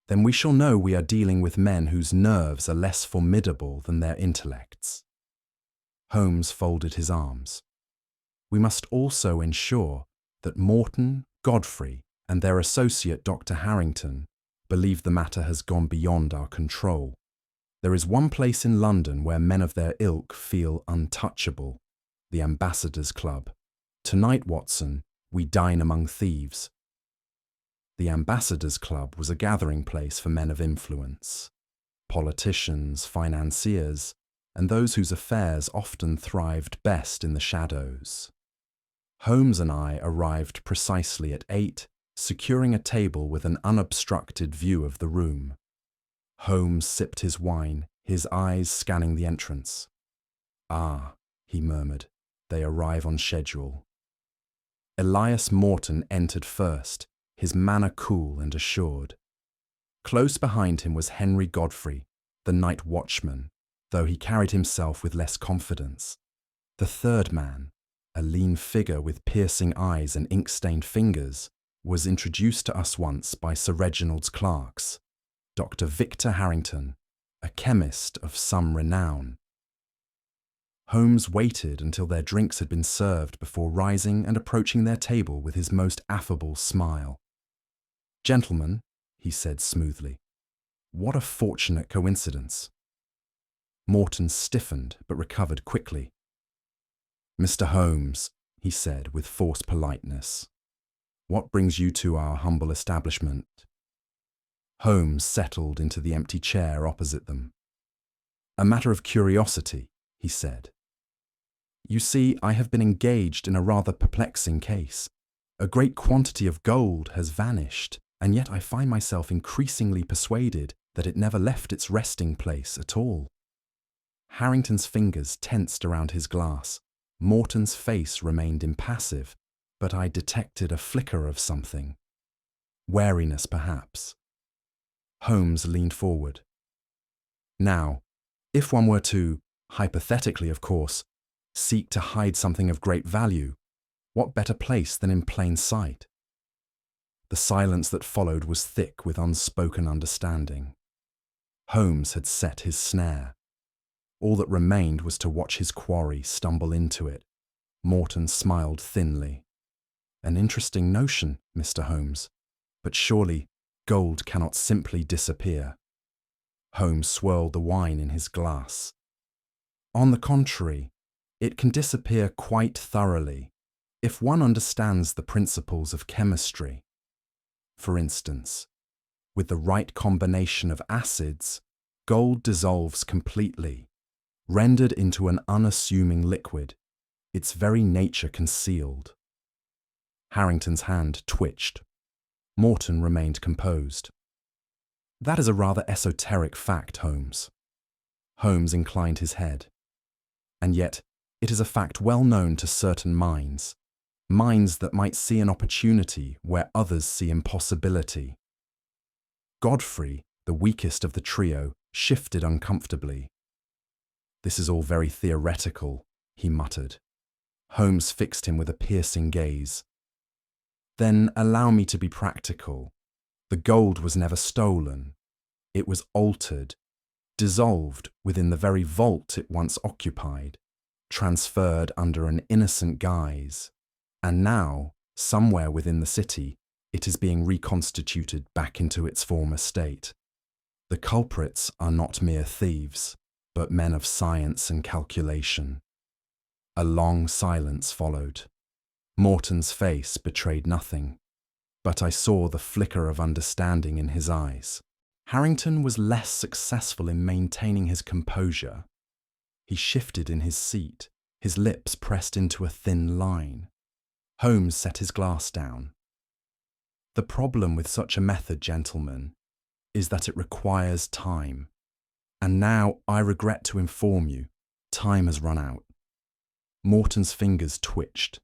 then we shall know we are dealing with men whose nerves are less formidable than their intellects." Holmes folded his arms. "We must also ensure that Morton, Godfrey, and their associate Dr. Harrington believe the matter has gone beyond our control. There is one place in London where men of their ilk feel untouchable, the Ambassadors' Club. Tonight, Watson, we dine among thieves." The Ambassadors' Club was a gathering place for men of influence, politicians, financiers, and those whose affairs often thrived best in the shadows. Holmes and I arrived precisely at 8, securing a table with an unobstructed view of the room. Holmes sipped his wine, his eyes scanning the entrance. "Ah," he murmured, "they arrive on schedule." Elias Morton entered first, his manner cool and assured. Close behind him was Henry Godfrey, the night watchman, though he carried himself with less confidence. The third man, a lean figure with piercing eyes and ink-stained fingers, was introduced to us once by Sir Reginald's clerks, Dr. Victor Harrington, a chemist of some renown. Holmes waited until their drinks had been served before rising and approaching their table with his most affable smile. "Gentlemen," he said smoothly, "what a fortunate coincidence." Morton stiffened but recovered quickly. "Mr. Holmes," he said with forced politeness, "what brings you to our humble establishment?" Holmes settled into the empty chair opposite them. "A matter of curiosity," he said. "You see, I have been engaged in a rather perplexing case. A great quantity of gold has vanished, and yet I find myself increasingly persuaded that it never left its resting place at all." Harrington's fingers tensed around his glass. Morton's face remained impassive, but I detected a flicker of something. Wariness, perhaps. Holmes leaned forward. "Now, if one were to, hypothetically of course, seek to hide something of great value, what better place than in plain sight?" The silence that followed was thick with unspoken understanding. Holmes had set his snare. All that remained was to watch his quarry stumble into it. Morton smiled thinly. "An interesting notion, Mr. Holmes, but surely gold cannot simply disappear." Holmes swirled the wine in his glass. "On the contrary, it can disappear quite thoroughly if one understands the principles of chemistry. For instance, with the right combination of acids, gold dissolves completely, rendered into an unassuming liquid, its very nature concealed." Harrington's hand twitched. Morton remained composed. "That is a rather esoteric fact, Holmes." Holmes inclined his head. "And yet, it is a fact well known to certain minds, minds that might see an opportunity where others see impossibility." Godfrey, the weakest of the trio, shifted uncomfortably. "This is all very theoretical," he muttered. Holmes fixed him with a piercing gaze. "Then allow me to be practical. The gold was never stolen. It was altered, dissolved within the very vault it once occupied, transferred under an innocent guise, and now, somewhere within the city, it is being reconstituted back into its former state. The culprits are not mere thieves, but men of science and calculation." A long silence followed. Morton's face betrayed nothing, but I saw the flicker of understanding in his eyes. Harrington was less successful in maintaining his composure. He shifted in his seat, his lips pressed into a thin line. Holmes set his glass down. "The problem with such a method, gentlemen, is that it requires time. And now, I regret to inform you, time has run out." Morton's fingers twitched.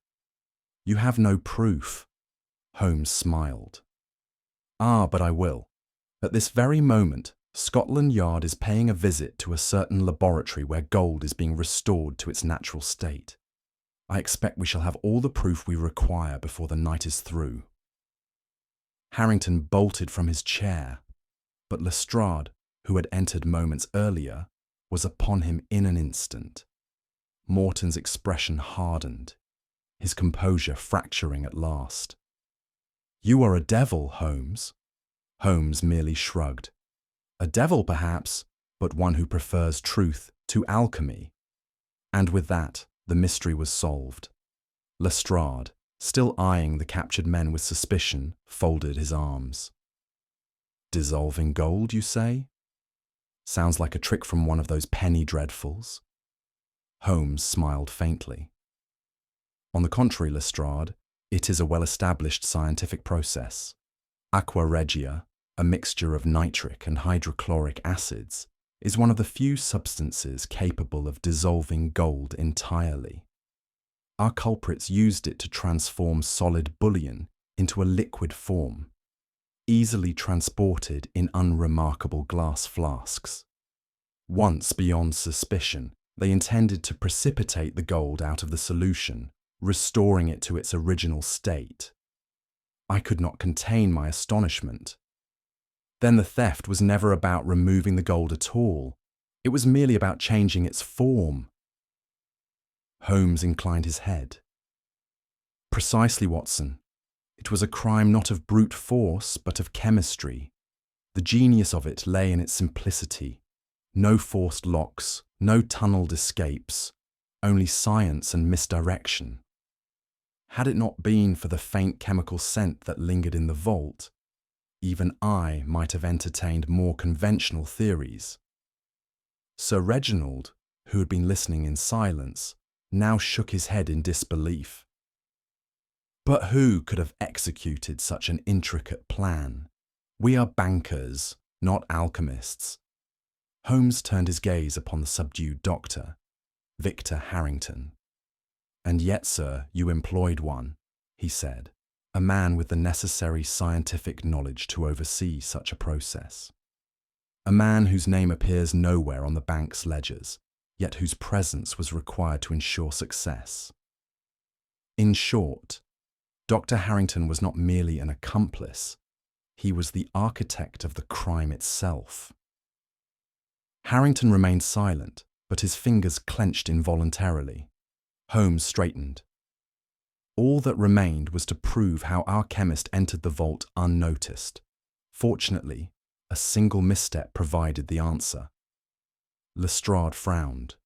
"You have no proof." Holmes smiled. "Ah, but I will. At this very moment, Scotland Yard is paying a visit to a certain laboratory where gold is being restored to its natural state. I expect we shall have all the proof we require before the night is through." Harrington bolted from his chair, but Lestrade, who had entered moments earlier, was upon him in an instant. Morton's expression hardened, his composure fracturing at last. "You are a devil, Holmes." Holmes merely shrugged. "A devil, perhaps, but one who prefers truth to alchemy." And with that, the mystery was solved. Lestrade, still eyeing the captured men with suspicion, folded his arms. "Dissolving gold, you say? Sounds like a trick from one of those penny dreadfuls." Holmes smiled faintly. "On the contrary, Lestrade, it is a well-established scientific process. Aqua regia, a mixture of nitric and hydrochloric acids, is one of the few substances capable of dissolving gold entirely. Our culprits used it to transform solid bullion into a liquid form, easily transported in unremarkable glass flasks. Once beyond suspicion, they intended to precipitate the gold out of the solution, restoring it to its original state. I could not contain my astonishment. Then the theft was never about removing the gold at all. It was merely about changing its form. Holmes inclined his head. Precisely, Watson. It was a crime not of brute force, but of chemistry. The genius of it lay in its simplicity. No forced locks, no tunneled escapes, only science and misdirection. Had it not been for the faint chemical scent that lingered in the vault, even I might have entertained more conventional theories. Sir Reginald, who had been listening in silence, now shook his head in disbelief. But who could have executed such an intricate plan? We are bankers, not alchemists. Holmes turned his gaze upon the subdued doctor, Victor Harrington. And yet, sir, you employed one, he said, a man with the necessary scientific knowledge to oversee such a process. A man whose name appears nowhere on the bank's ledgers, yet whose presence was required to ensure success. In short, Dr. Harrington was not merely an accomplice, he was the architect of the crime itself. Harrington remained silent, but his fingers clenched involuntarily. Holmes straightened. All that remained was to prove how our chemist entered the vault unnoticed. Fortunately, a single misstep provided the answer. Lestrade frowned.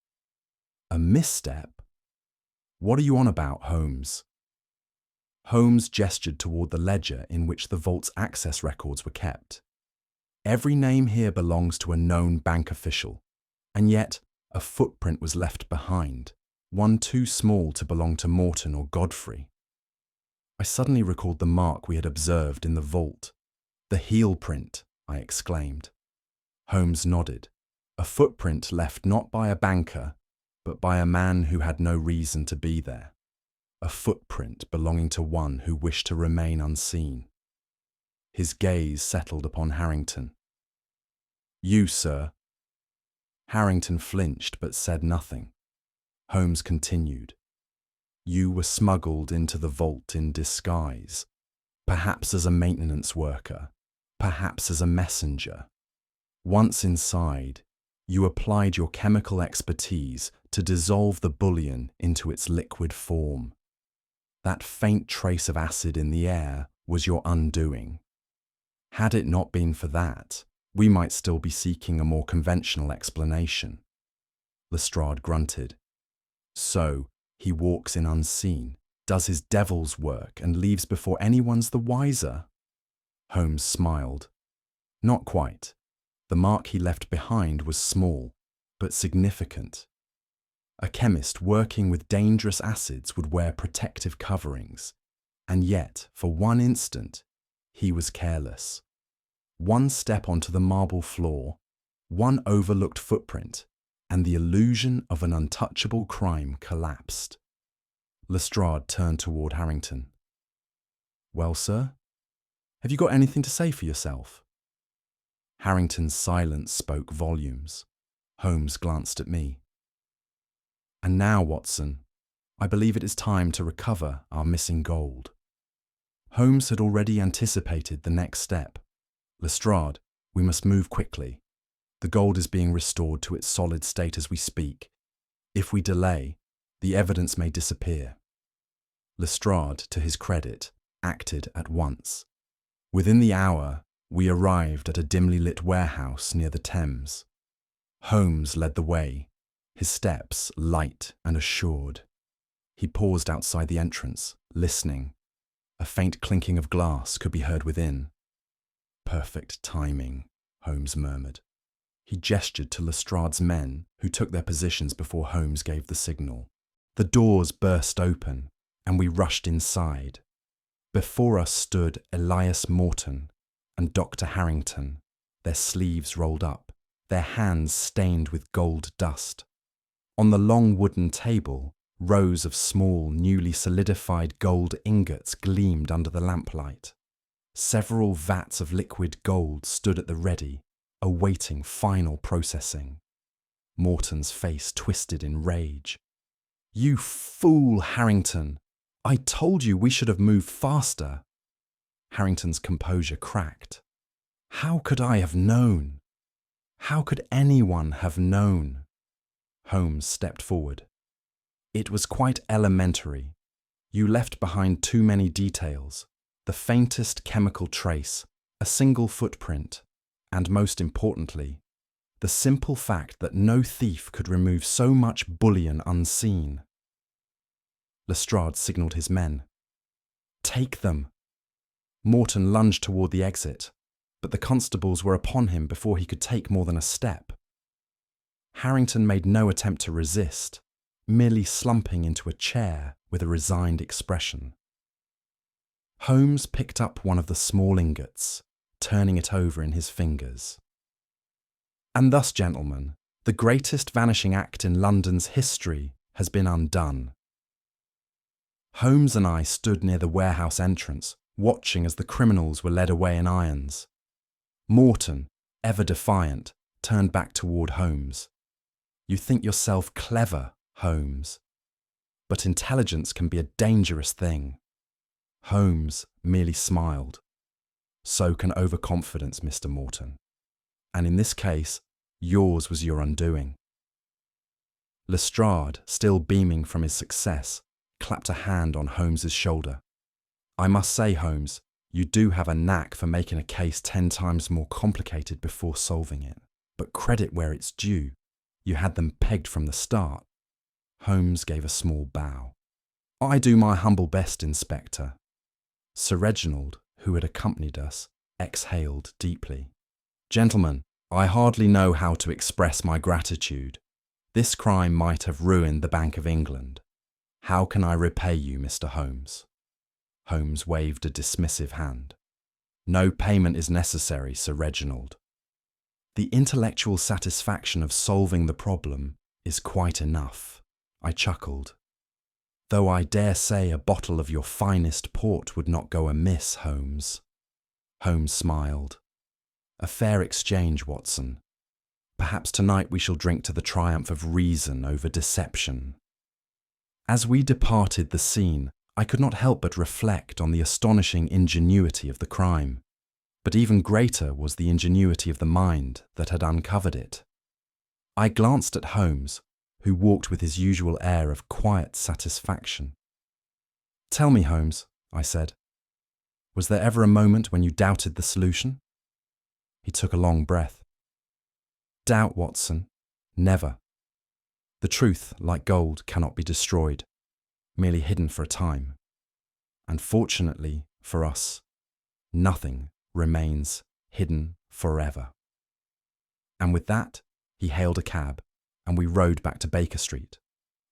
A misstep? What are you on about, Holmes? Holmes gestured toward the ledger in which the vault's access records were kept. Every name here belongs to a known bank official, and yet a footprint was left behind, one too small to belong to Morton or Godfrey. I suddenly recalled the mark we had observed in the vault. The heel print, I exclaimed. Holmes nodded. A footprint left not by a banker, but by a man who had no reason to be there. A footprint belonging to one who wished to remain unseen. His gaze settled upon Harrington. You, sir. Harrington flinched but said nothing. Holmes continued. You were smuggled into the vault in disguise, perhaps as a maintenance worker, perhaps as a messenger. Once inside, you applied your chemical expertise to dissolve the bullion into its liquid form. That faint trace of acid in the air was your undoing. Had it not been for that, we might still be seeking a more conventional explanation. Lestrade grunted. So, he walks in unseen, does his devil's work, and leaves before anyone's the wiser? Holmes smiled. Not quite. The mark he left behind was small, but significant. A chemist working with dangerous acids would wear protective coverings, and yet, for one instant, he was careless. One step onto the marble floor, one overlooked footprint, and the illusion of an untouchable crime collapsed. Lestrade turned toward Harrington. Well, sir? Have you got anything to say for yourself? Harrington's silence spoke volumes. Holmes glanced at me. And now, Watson, I believe it is time to recover our missing gold. Holmes had already anticipated the next step. Lestrade, we must move quickly. The gold is being restored to its solid state as we speak. If we delay, the evidence may disappear. Lestrade, to his credit, acted at once. Within the hour, we arrived at a dimly lit warehouse near the Thames. Holmes led the way, his steps light and assured. He paused outside the entrance, listening. A faint clinking of glass could be heard within. Perfect timing, Holmes murmured. He gestured to Lestrade's men, who took their positions before Holmes gave the signal. The doors burst open, and we rushed inside. Before us stood Elias Morton and Dr. Harrington, their sleeves rolled up, their hands stained with gold dust. On the long wooden table, rows of small, newly solidified gold ingots gleamed under the lamplight. Several vats of liquid gold stood at the ready, awaiting final processing. Morton's face twisted in rage. You fool, Harrington! I told you we should have moved faster. Harrington's composure cracked. How could I have known? How could anyone have known? Holmes stepped forward. It was quite elementary. You left behind too many details, the faintest chemical trace, a single footprint, and most importantly, the simple fact that no thief could remove so much bullion unseen. Lestrade signalled his men. "Take them!" Morton lunged toward the exit, but the constables were upon him before he could take more than a step. Harrington made no attempt to resist, merely slumping into a chair with a resigned expression. Holmes picked up one of the small ingots, turning it over in his fingers. And thus, gentlemen, the greatest vanishing act in London's history has been undone. Holmes and I stood near the warehouse entrance, watching as the criminals were led away in irons. Morton, ever defiant, turned back toward Holmes. "You think yourself clever, Holmes. But intelligence can be a dangerous thing." Holmes merely smiled. "So can overconfidence, Mr. Morton. And in this case, yours was your undoing." Lestrade, still beaming from his success, clapped a hand on Holmes's shoulder. "I must say, Holmes, you do have a knack for making a case 10 times more complicated before solving it. But credit where it's due. You had them pegged from the start." Holmes gave a small bow. "I do my humble best, Inspector." Sir Reginald, who had accompanied us, exhaled deeply. "Gentlemen, I hardly know how to express my gratitude. This crime might have ruined the Bank of England. How can I repay you, Mr. Holmes?" Holmes waved a dismissive hand. "No payment is necessary, Sir Reginald. The intellectual satisfaction of solving the problem is quite enough." I chuckled. "Though I dare say a bottle of your finest port would not go amiss, Holmes." Holmes smiled. "A fair exchange, Watson. Perhaps tonight we shall drink to the triumph of reason over deception." As we departed the scene, I could not help but reflect on the astonishing ingenuity of the crime. But even greater was the ingenuity of the mind that had uncovered it. I glanced at Holmes, who walked with his usual air of quiet satisfaction. "Tell me, Holmes," I said, "was there ever a moment when you doubted the solution?" He took a long breath. "Doubt, Watson? Never. The truth, like gold, cannot be destroyed, merely hidden for a time. And fortunately for us, nothing remains hidden forever." And with that, he hailed a cab, and we rode back to Baker Street.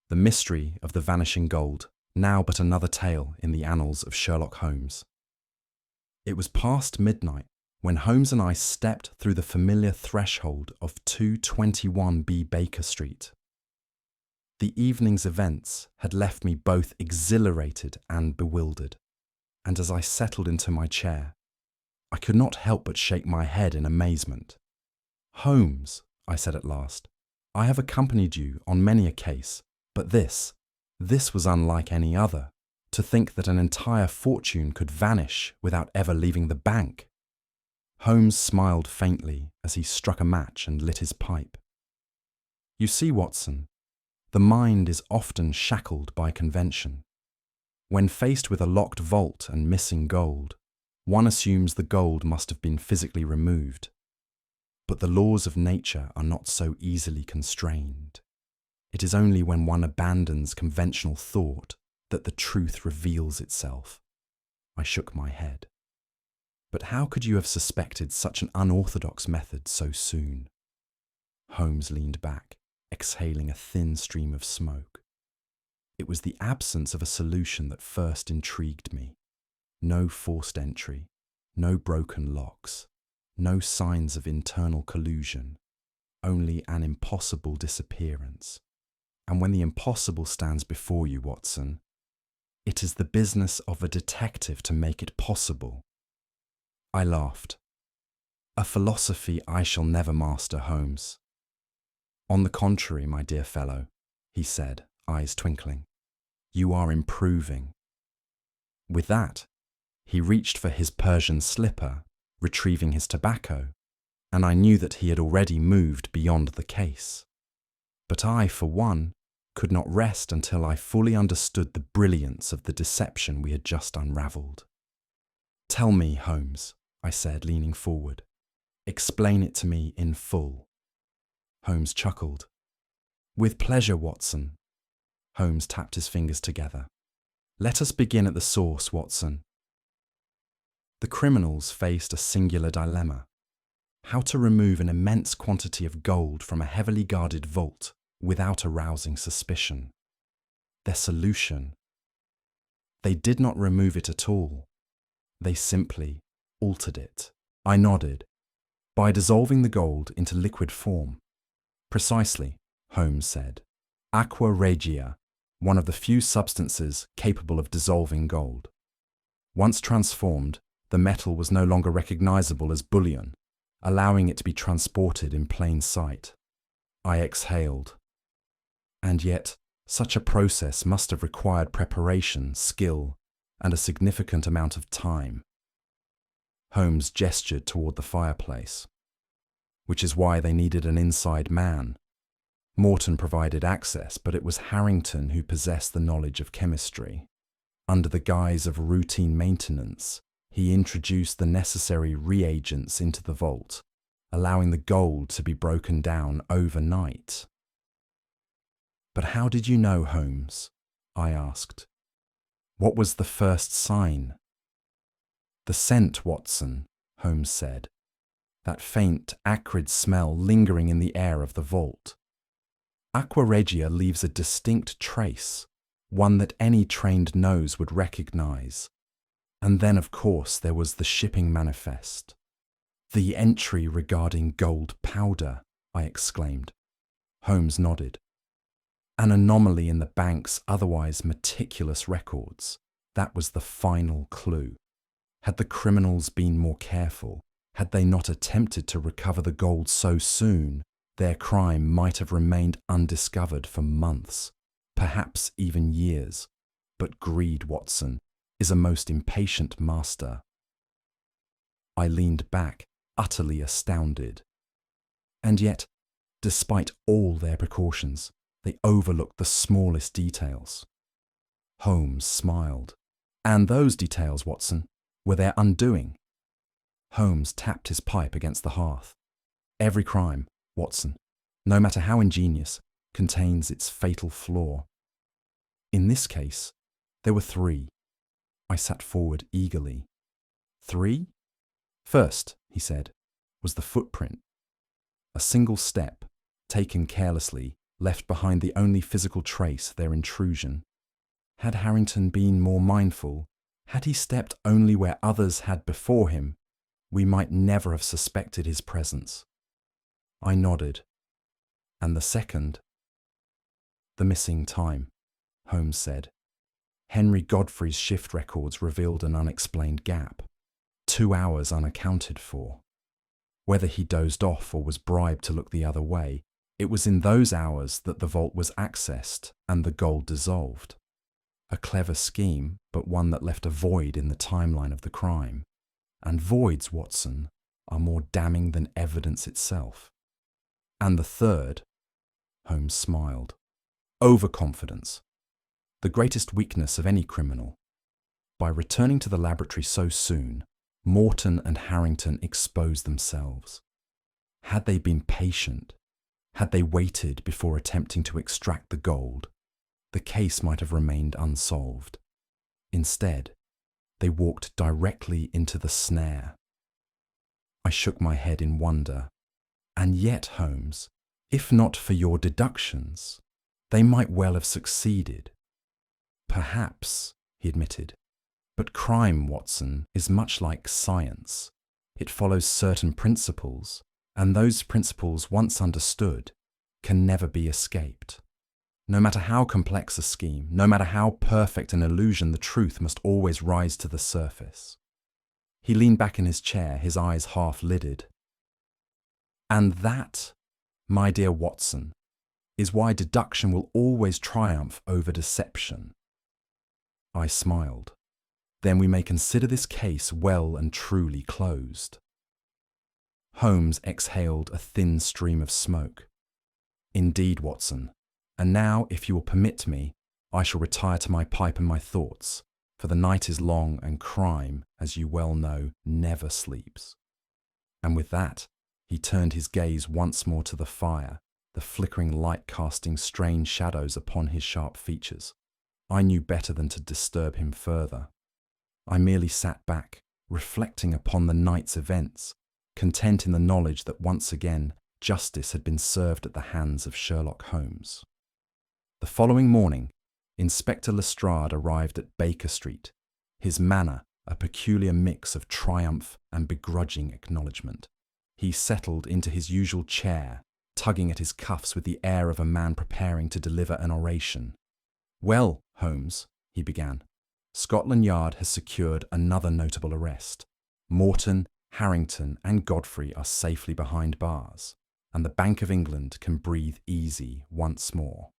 The mystery of the vanishing gold, now but another tale in the annals of Sherlock Holmes. It was past midnight when Holmes and I stepped through the familiar threshold of 221B Baker Street. The evening's events had left me both exhilarated and bewildered, and as I settled into my chair, I could not help but shake my head in amazement. "Holmes," I said at last, "I have accompanied you on many a case, but this was unlike any other. To think that an entire fortune could vanish without ever leaving the bank." Holmes smiled faintly as he struck a match and lit his pipe. "You see, Watson, the mind is often shackled by convention. When faced with a locked vault and missing gold, one assumes the gold must have been physically removed. But the laws of nature are not so easily constrained. It is only when one abandons conventional thought that the truth reveals itself." I shook my head. "But how could you have suspected such an unorthodox method so soon?" Holmes leaned back, exhaling a thin stream of smoke. "It was the absence of a solution that first intrigued me. No forced entry, no broken locks, no signs of internal collusion, only an impossible disappearance. And when the impossible stands before you, Watson, it is the business of a detective to make it possible." I laughed. "A philosophy I shall never master, Holmes." "On the contrary, my dear fellow," he said, eyes twinkling, "you are improving." With that, he reached for his Persian slipper, retrieving his tobacco, and I knew that he had already moved beyond the case. But I, for one, could not rest until I fully understood the brilliance of the deception we had just unravelled. "Tell me, Holmes," I said, leaning forward. "Explain it to me in full." Holmes chuckled. "With pleasure, Watson." Holmes tapped his fingers together. "Let us begin at the source, Watson." The criminals faced a singular dilemma: how to remove an immense quantity of gold from a heavily guarded vault without arousing suspicion. Their solution: they did not remove it at all. They simply altered it. I nodded. "By dissolving the gold into liquid form." "Precisely," Holmes said. "Aqua regia, one of the few substances capable of dissolving gold. Once transformed, the metal was no longer recognizable as bullion, allowing it to be transported in plain sight." I exhaled. And yet, such a process must have required preparation, skill, and a significant amount of time. Holmes gestured toward the fireplace. "Which is why they needed an inside man. Morton provided access, but it was Harrington who possessed the knowledge of chemistry. Under the guise of routine maintenance, he introduced the necessary reagents into the vault, allowing the gold to be broken down overnight." "But how did you know, Holmes?" I asked. "What was the first sign?" "The scent, Watson," Holmes said. "That faint, acrid smell lingering in the air of the vault. Aqua regia leaves a distinct trace, one that any trained nose would recognize. And then, of course, there was the shipping manifest." "The entry regarding gold powder," I exclaimed. Holmes nodded. "An anomaly in the bank's otherwise meticulous records. That was the final clue. Had the criminals been more careful, had they not attempted to recover the gold so soon, their crime might have remained undiscovered for months, perhaps even years. But greed, Watson, is a most impatient master." I leaned back, utterly astounded. And yet, despite all their precautions, they overlooked the smallest details. Holmes smiled. "And those details, Watson, were their undoing." Holmes tapped his pipe against the hearth. "Every crime, Watson, no matter how ingenious, contains its fatal flaw. In this case, there were three." I sat forward eagerly. "Three?" "First," he said, "was the footprint. A single step, taken carelessly, left behind the only physical trace of their intrusion. Had Harrington been more mindful, had he stepped only where others had before him, we might never have suspected his presence." I nodded. "And the second?" "The missing time," Holmes said. "Henry Godfrey's shift records revealed an unexplained gap. 2 hours unaccounted for. Whether he dozed off or was bribed to look the other way, it was in those hours that the vault was accessed and the gold dissolved. A clever scheme, but one that left a void in the timeline of the crime. And voids, Watson, are more damning than evidence itself. And the third," Holmes smiled, "overconfidence. The greatest weakness of any criminal. By returning to the laboratory so soon, Morton and Harrington exposed themselves. Had they been patient, had they waited before attempting to extract the gold, the case might have remained unsolved. Instead, they walked directly into the snare." I shook my head in wonder. "And yet, Holmes, if not for your deductions, they might well have succeeded." "Perhaps," he admitted. "But crime, Watson, is much like science. It follows certain principles, and those principles, once understood, can never be escaped. No matter how complex a scheme, no matter how perfect an illusion, the truth must always rise to the surface." He leaned back in his chair, his eyes half-lidded. "And that, my dear Watson, is why deduction will always triumph over deception." I smiled. "Then we may consider this case well and truly closed." Holmes exhaled a thin stream of smoke. "Indeed, Watson, And now, if you will permit me, I shall retire to my pipe and my thoughts, for the night is long and crime, as you well know, never sleeps. And with that, he turned his gaze once more to the fire, the flickering light casting strange shadows upon his sharp features. I knew better than to disturb him further. I merely sat back, reflecting upon the night's events, content in the knowledge that once again justice had been served at the hands of Sherlock Holmes. The following morning, Inspector Lestrade arrived at Baker Street, his manner a peculiar mix of triumph and begrudging acknowledgement. He settled into his usual chair, tugging at his cuffs with the air of a man preparing to deliver an oration. "Well, Holmes," he began, "Scotland Yard has secured another notable arrest. Morton, Harrington and Godfrey are safely behind bars, and the Bank of England can breathe easy once more."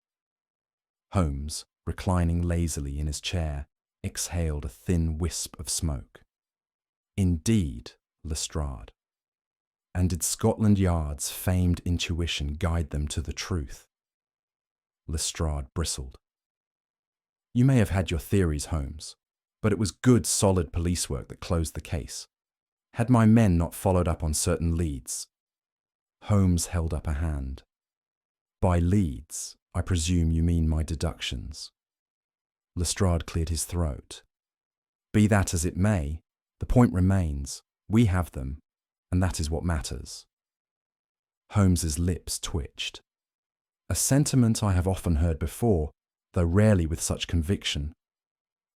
Holmes, reclining lazily in his chair, exhaled a thin wisp of smoke. "Indeed, Lestrade. And did Scotland Yard's famed intuition guide them to the truth?" Lestrade bristled. "You may have had your theories, Holmes, but it was good, solid police work that closed the case. Had my men not followed up on certain leads—" Holmes held up a hand. "By leads, I presume you mean my deductions." Lestrade cleared his throat. "Be that as it may, the point remains. We have them, and that is what matters." Holmes's lips twitched. A sentiment I have often heard before, though rarely with such conviction.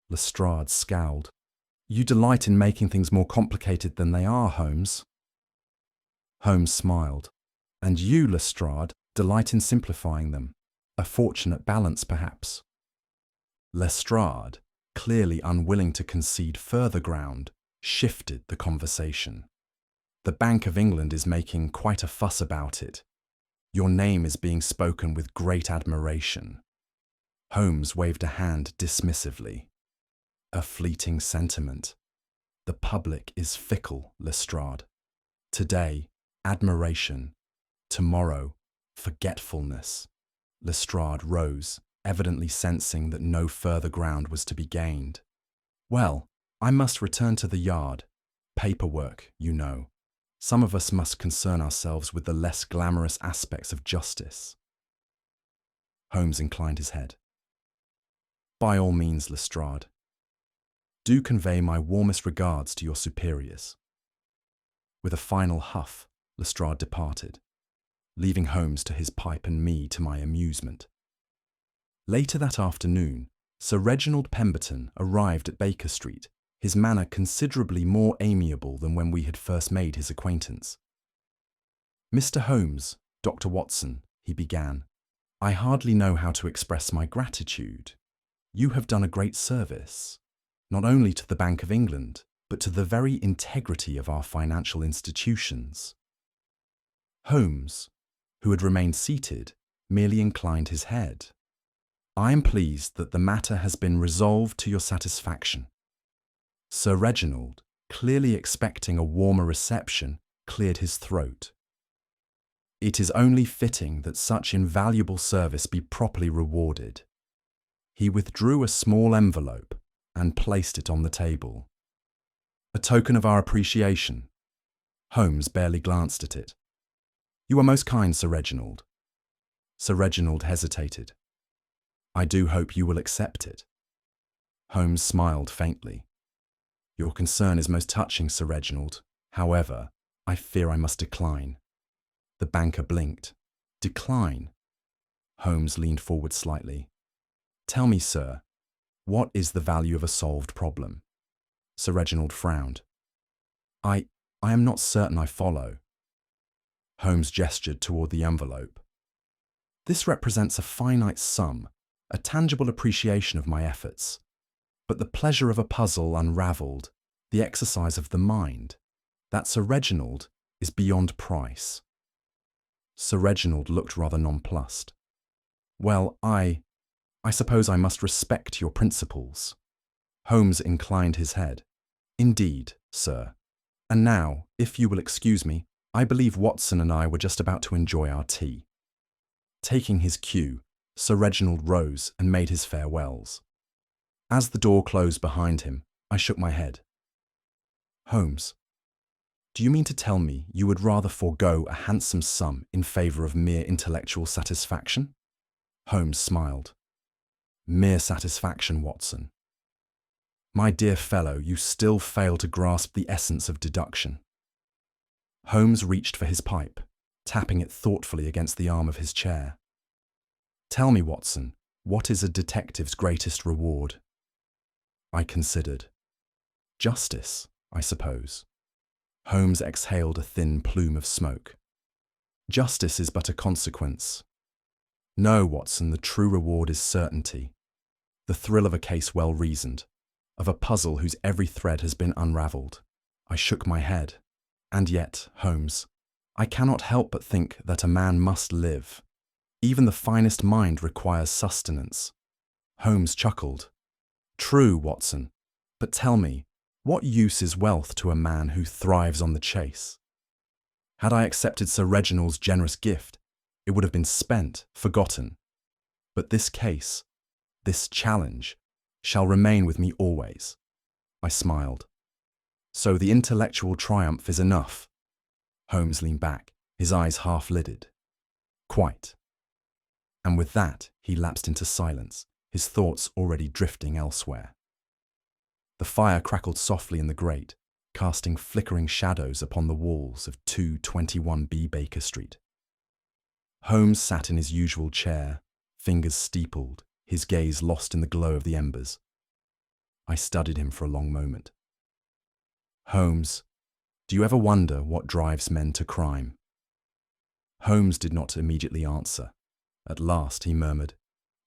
Lestrade scowled. "You delight in making things more complicated than they are, Holmes." Holmes smiled. "And you, Lestrade, delight in simplifying them. A fortunate balance, perhaps." Lestrade, clearly unwilling to concede further ground, shifted the conversation. "The Bank of England is making quite a fuss about it. Your name is being spoken with great admiration." Holmes waved a hand dismissively. "A fleeting sentiment. The public is fickle, Lestrade. Today, admiration. Tomorrow, forgetfulness." Lestrade rose, evidently sensing that no further ground was to be gained. "Well, I must return to the Yard. Paperwork, you know. Some of us must concern ourselves with the less glamorous aspects of justice." Holmes inclined his head. "By all means, Lestrade. Do convey my warmest regards to your superiors." With a final huff, Lestrade departed, leaving Holmes to his pipe and me to my amusement. Later that afternoon, Sir Reginald Pemberton arrived at Baker Street, his manner considerably more amiable than when we had first made his acquaintance. "Mr. Holmes, Dr. Watson," he began, "I hardly know how to express my gratitude. You have done a great service, not only to the Bank of England, but to the very integrity of our financial institutions." Holmes, who had remained seated, merely inclined his head. "I am pleased that the matter has been resolved to your satisfaction." Sir Reginald, clearly expecting a warmer reception, cleared his throat. "It is only fitting that such invaluable service be properly rewarded." He withdrew a small envelope and placed it on the table. "A token of our appreciation." Holmes barely glanced at it. "You are most kind, Sir Reginald." Sir Reginald hesitated. "I do hope you will accept it." Holmes smiled faintly. "Your concern is most touching, Sir Reginald. However, I fear I must decline." The banker blinked. "Decline?" Holmes leaned forward slightly. "Tell me, sir, what is the value of a solved problem?" Sir Reginald frowned. I am not certain I follow." Holmes gestured toward the envelope. "This represents a finite sum, a tangible appreciation of my efforts. But the pleasure of a puzzle unravelled, the exercise of the mind, that, Sir Reginald, is beyond price." Sir Reginald looked rather nonplussed. "Well, I suppose I must respect your principles." Holmes inclined his head. "Indeed, sir. And now, if you will excuse me, I believe Watson and I were just about to enjoy our tea." Taking his cue, Sir Reginald rose and made his farewells. As the door closed behind him, I shook my head. Holmes, do you mean to tell me you would rather forego a handsome sum in favour of mere intellectual satisfaction? Holmes smiled. Mere satisfaction, Watson. My dear fellow, you still fail to grasp the essence of deduction. Holmes reached for his pipe, tapping it thoughtfully against the arm of his chair. Tell me, Watson, what is a detective's greatest reward? I considered. Justice, I suppose. Holmes exhaled a thin plume of smoke. Justice is but a consequence. No, Watson, the true reward is certainty. The thrill of a case well reasoned, of a puzzle whose every thread has been unravelled. I shook my head. And yet, Holmes, I cannot help but think that a man must live. Even the finest mind requires sustenance. Holmes chuckled. True, Watson, but tell me, what use is wealth to a man who thrives on the chase? Had I accepted Sir Reginald's generous gift, it would have been spent, forgotten. But this case, this challenge, shall remain with me always. I smiled. So the intellectual triumph is enough. Holmes leaned back, his eyes half-lidded. Quite. And with that, he lapsed into silence, his thoughts already drifting elsewhere. The fire crackled softly in the grate, casting flickering shadows upon the walls of 221B Baker Street. Holmes sat in his usual chair, fingers steepled, his gaze lost in the glow of the embers. I studied him for a long moment. Holmes, do you ever wonder what drives men to crime? Holmes did not immediately answer. At last he murmured,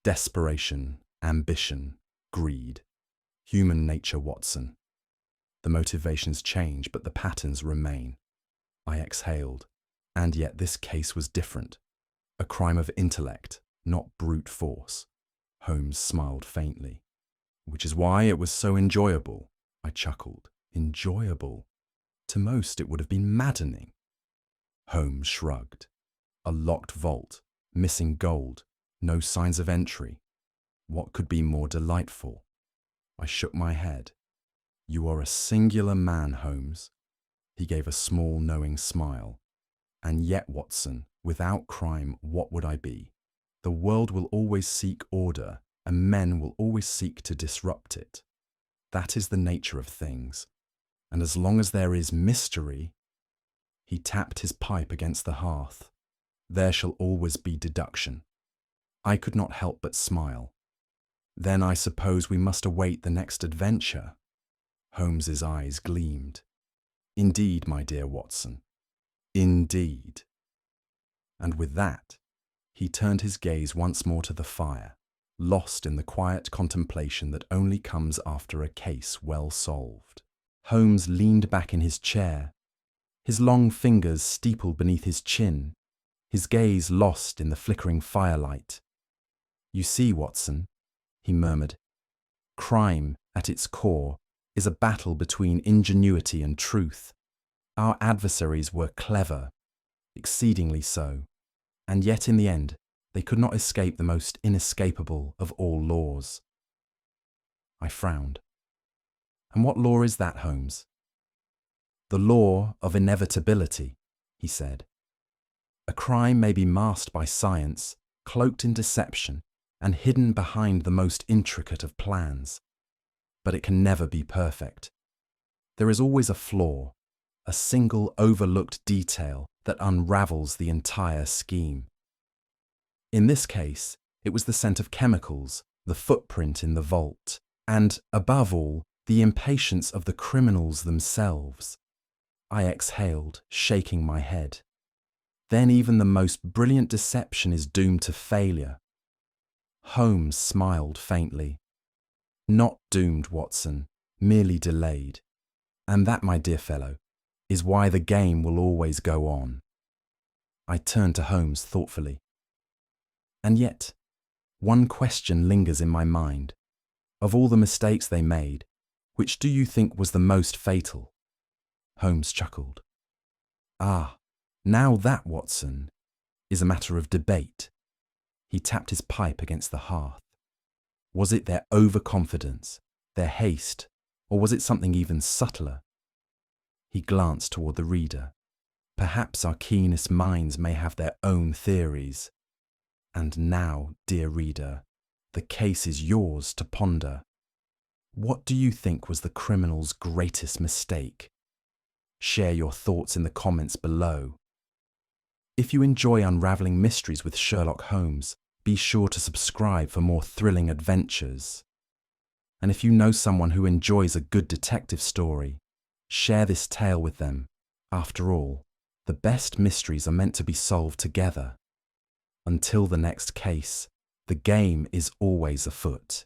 desperation, ambition, greed. Human nature, Watson. The motivations change, but the patterns remain. I exhaled. And yet this case was different. A crime of intellect, not brute force. Holmes smiled faintly. Which is why it was so enjoyable. I chuckled. Enjoyable? To most it would have been maddening. Holmes shrugged. A locked vault, missing gold, no signs of entry. What could be more delightful? I shook my head. You are a singular man, Holmes. He gave a small, knowing smile. And yet, Watson, without crime, what would I be? The world will always seek order, and men will always seek to disrupt it. That is the nature of things. And as long as there is mystery, he tapped his pipe against the hearth, there shall always be deduction. I could not help but smile. Then I suppose we must await the next adventure. Holmes's eyes gleamed. Indeed, my dear Watson. Indeed. And with that, he turned his gaze once more to the fire, lost in the quiet contemplation that only comes after a case well solved. Holmes leaned back in his chair, his long fingers steepled beneath his chin, his gaze lost in the flickering firelight. You see, Watson, he murmured, crime, at its core, is a battle between ingenuity and truth. Our adversaries were clever, exceedingly so, and yet in the end they could not escape the most inescapable of all laws. I frowned. And what law is that, Holmes? The law of inevitability, he said. A crime may be masked by science, cloaked in deception, and hidden behind the most intricate of plans. But it can never be perfect. There is always a flaw, a single overlooked detail that unravels the entire scheme. In this case, it was the scent of chemicals, the footprint in the vault, and, above all, the impatience of the criminals themselves. I exhaled, shaking my head. Then even the most brilliant deception is doomed to failure. Holmes smiled faintly. Not doomed, Watson, merely delayed. And that, my dear fellow, is why the game will always go on. I turned to Holmes thoughtfully. And yet, one question lingers in my mind. Of all the mistakes they made, which do you think was the most fatal? Holmes chuckled. Ah, now that, Watson, is a matter of debate. He tapped his pipe against the hearth. Was it their overconfidence, their haste, or was it something even subtler? He glanced toward the reader. Perhaps our keenest minds may have their own theories. And now, dear reader, the case is yours to ponder. What do you think was the criminal's greatest mistake? Share your thoughts in the comments below. If you enjoy unraveling mysteries with Sherlock Holmes, be sure to subscribe for more thrilling adventures. And if you know someone who enjoys a good detective story, share this tale with them. After all, the best mysteries are meant to be solved together. Until the next case, the game is always afoot.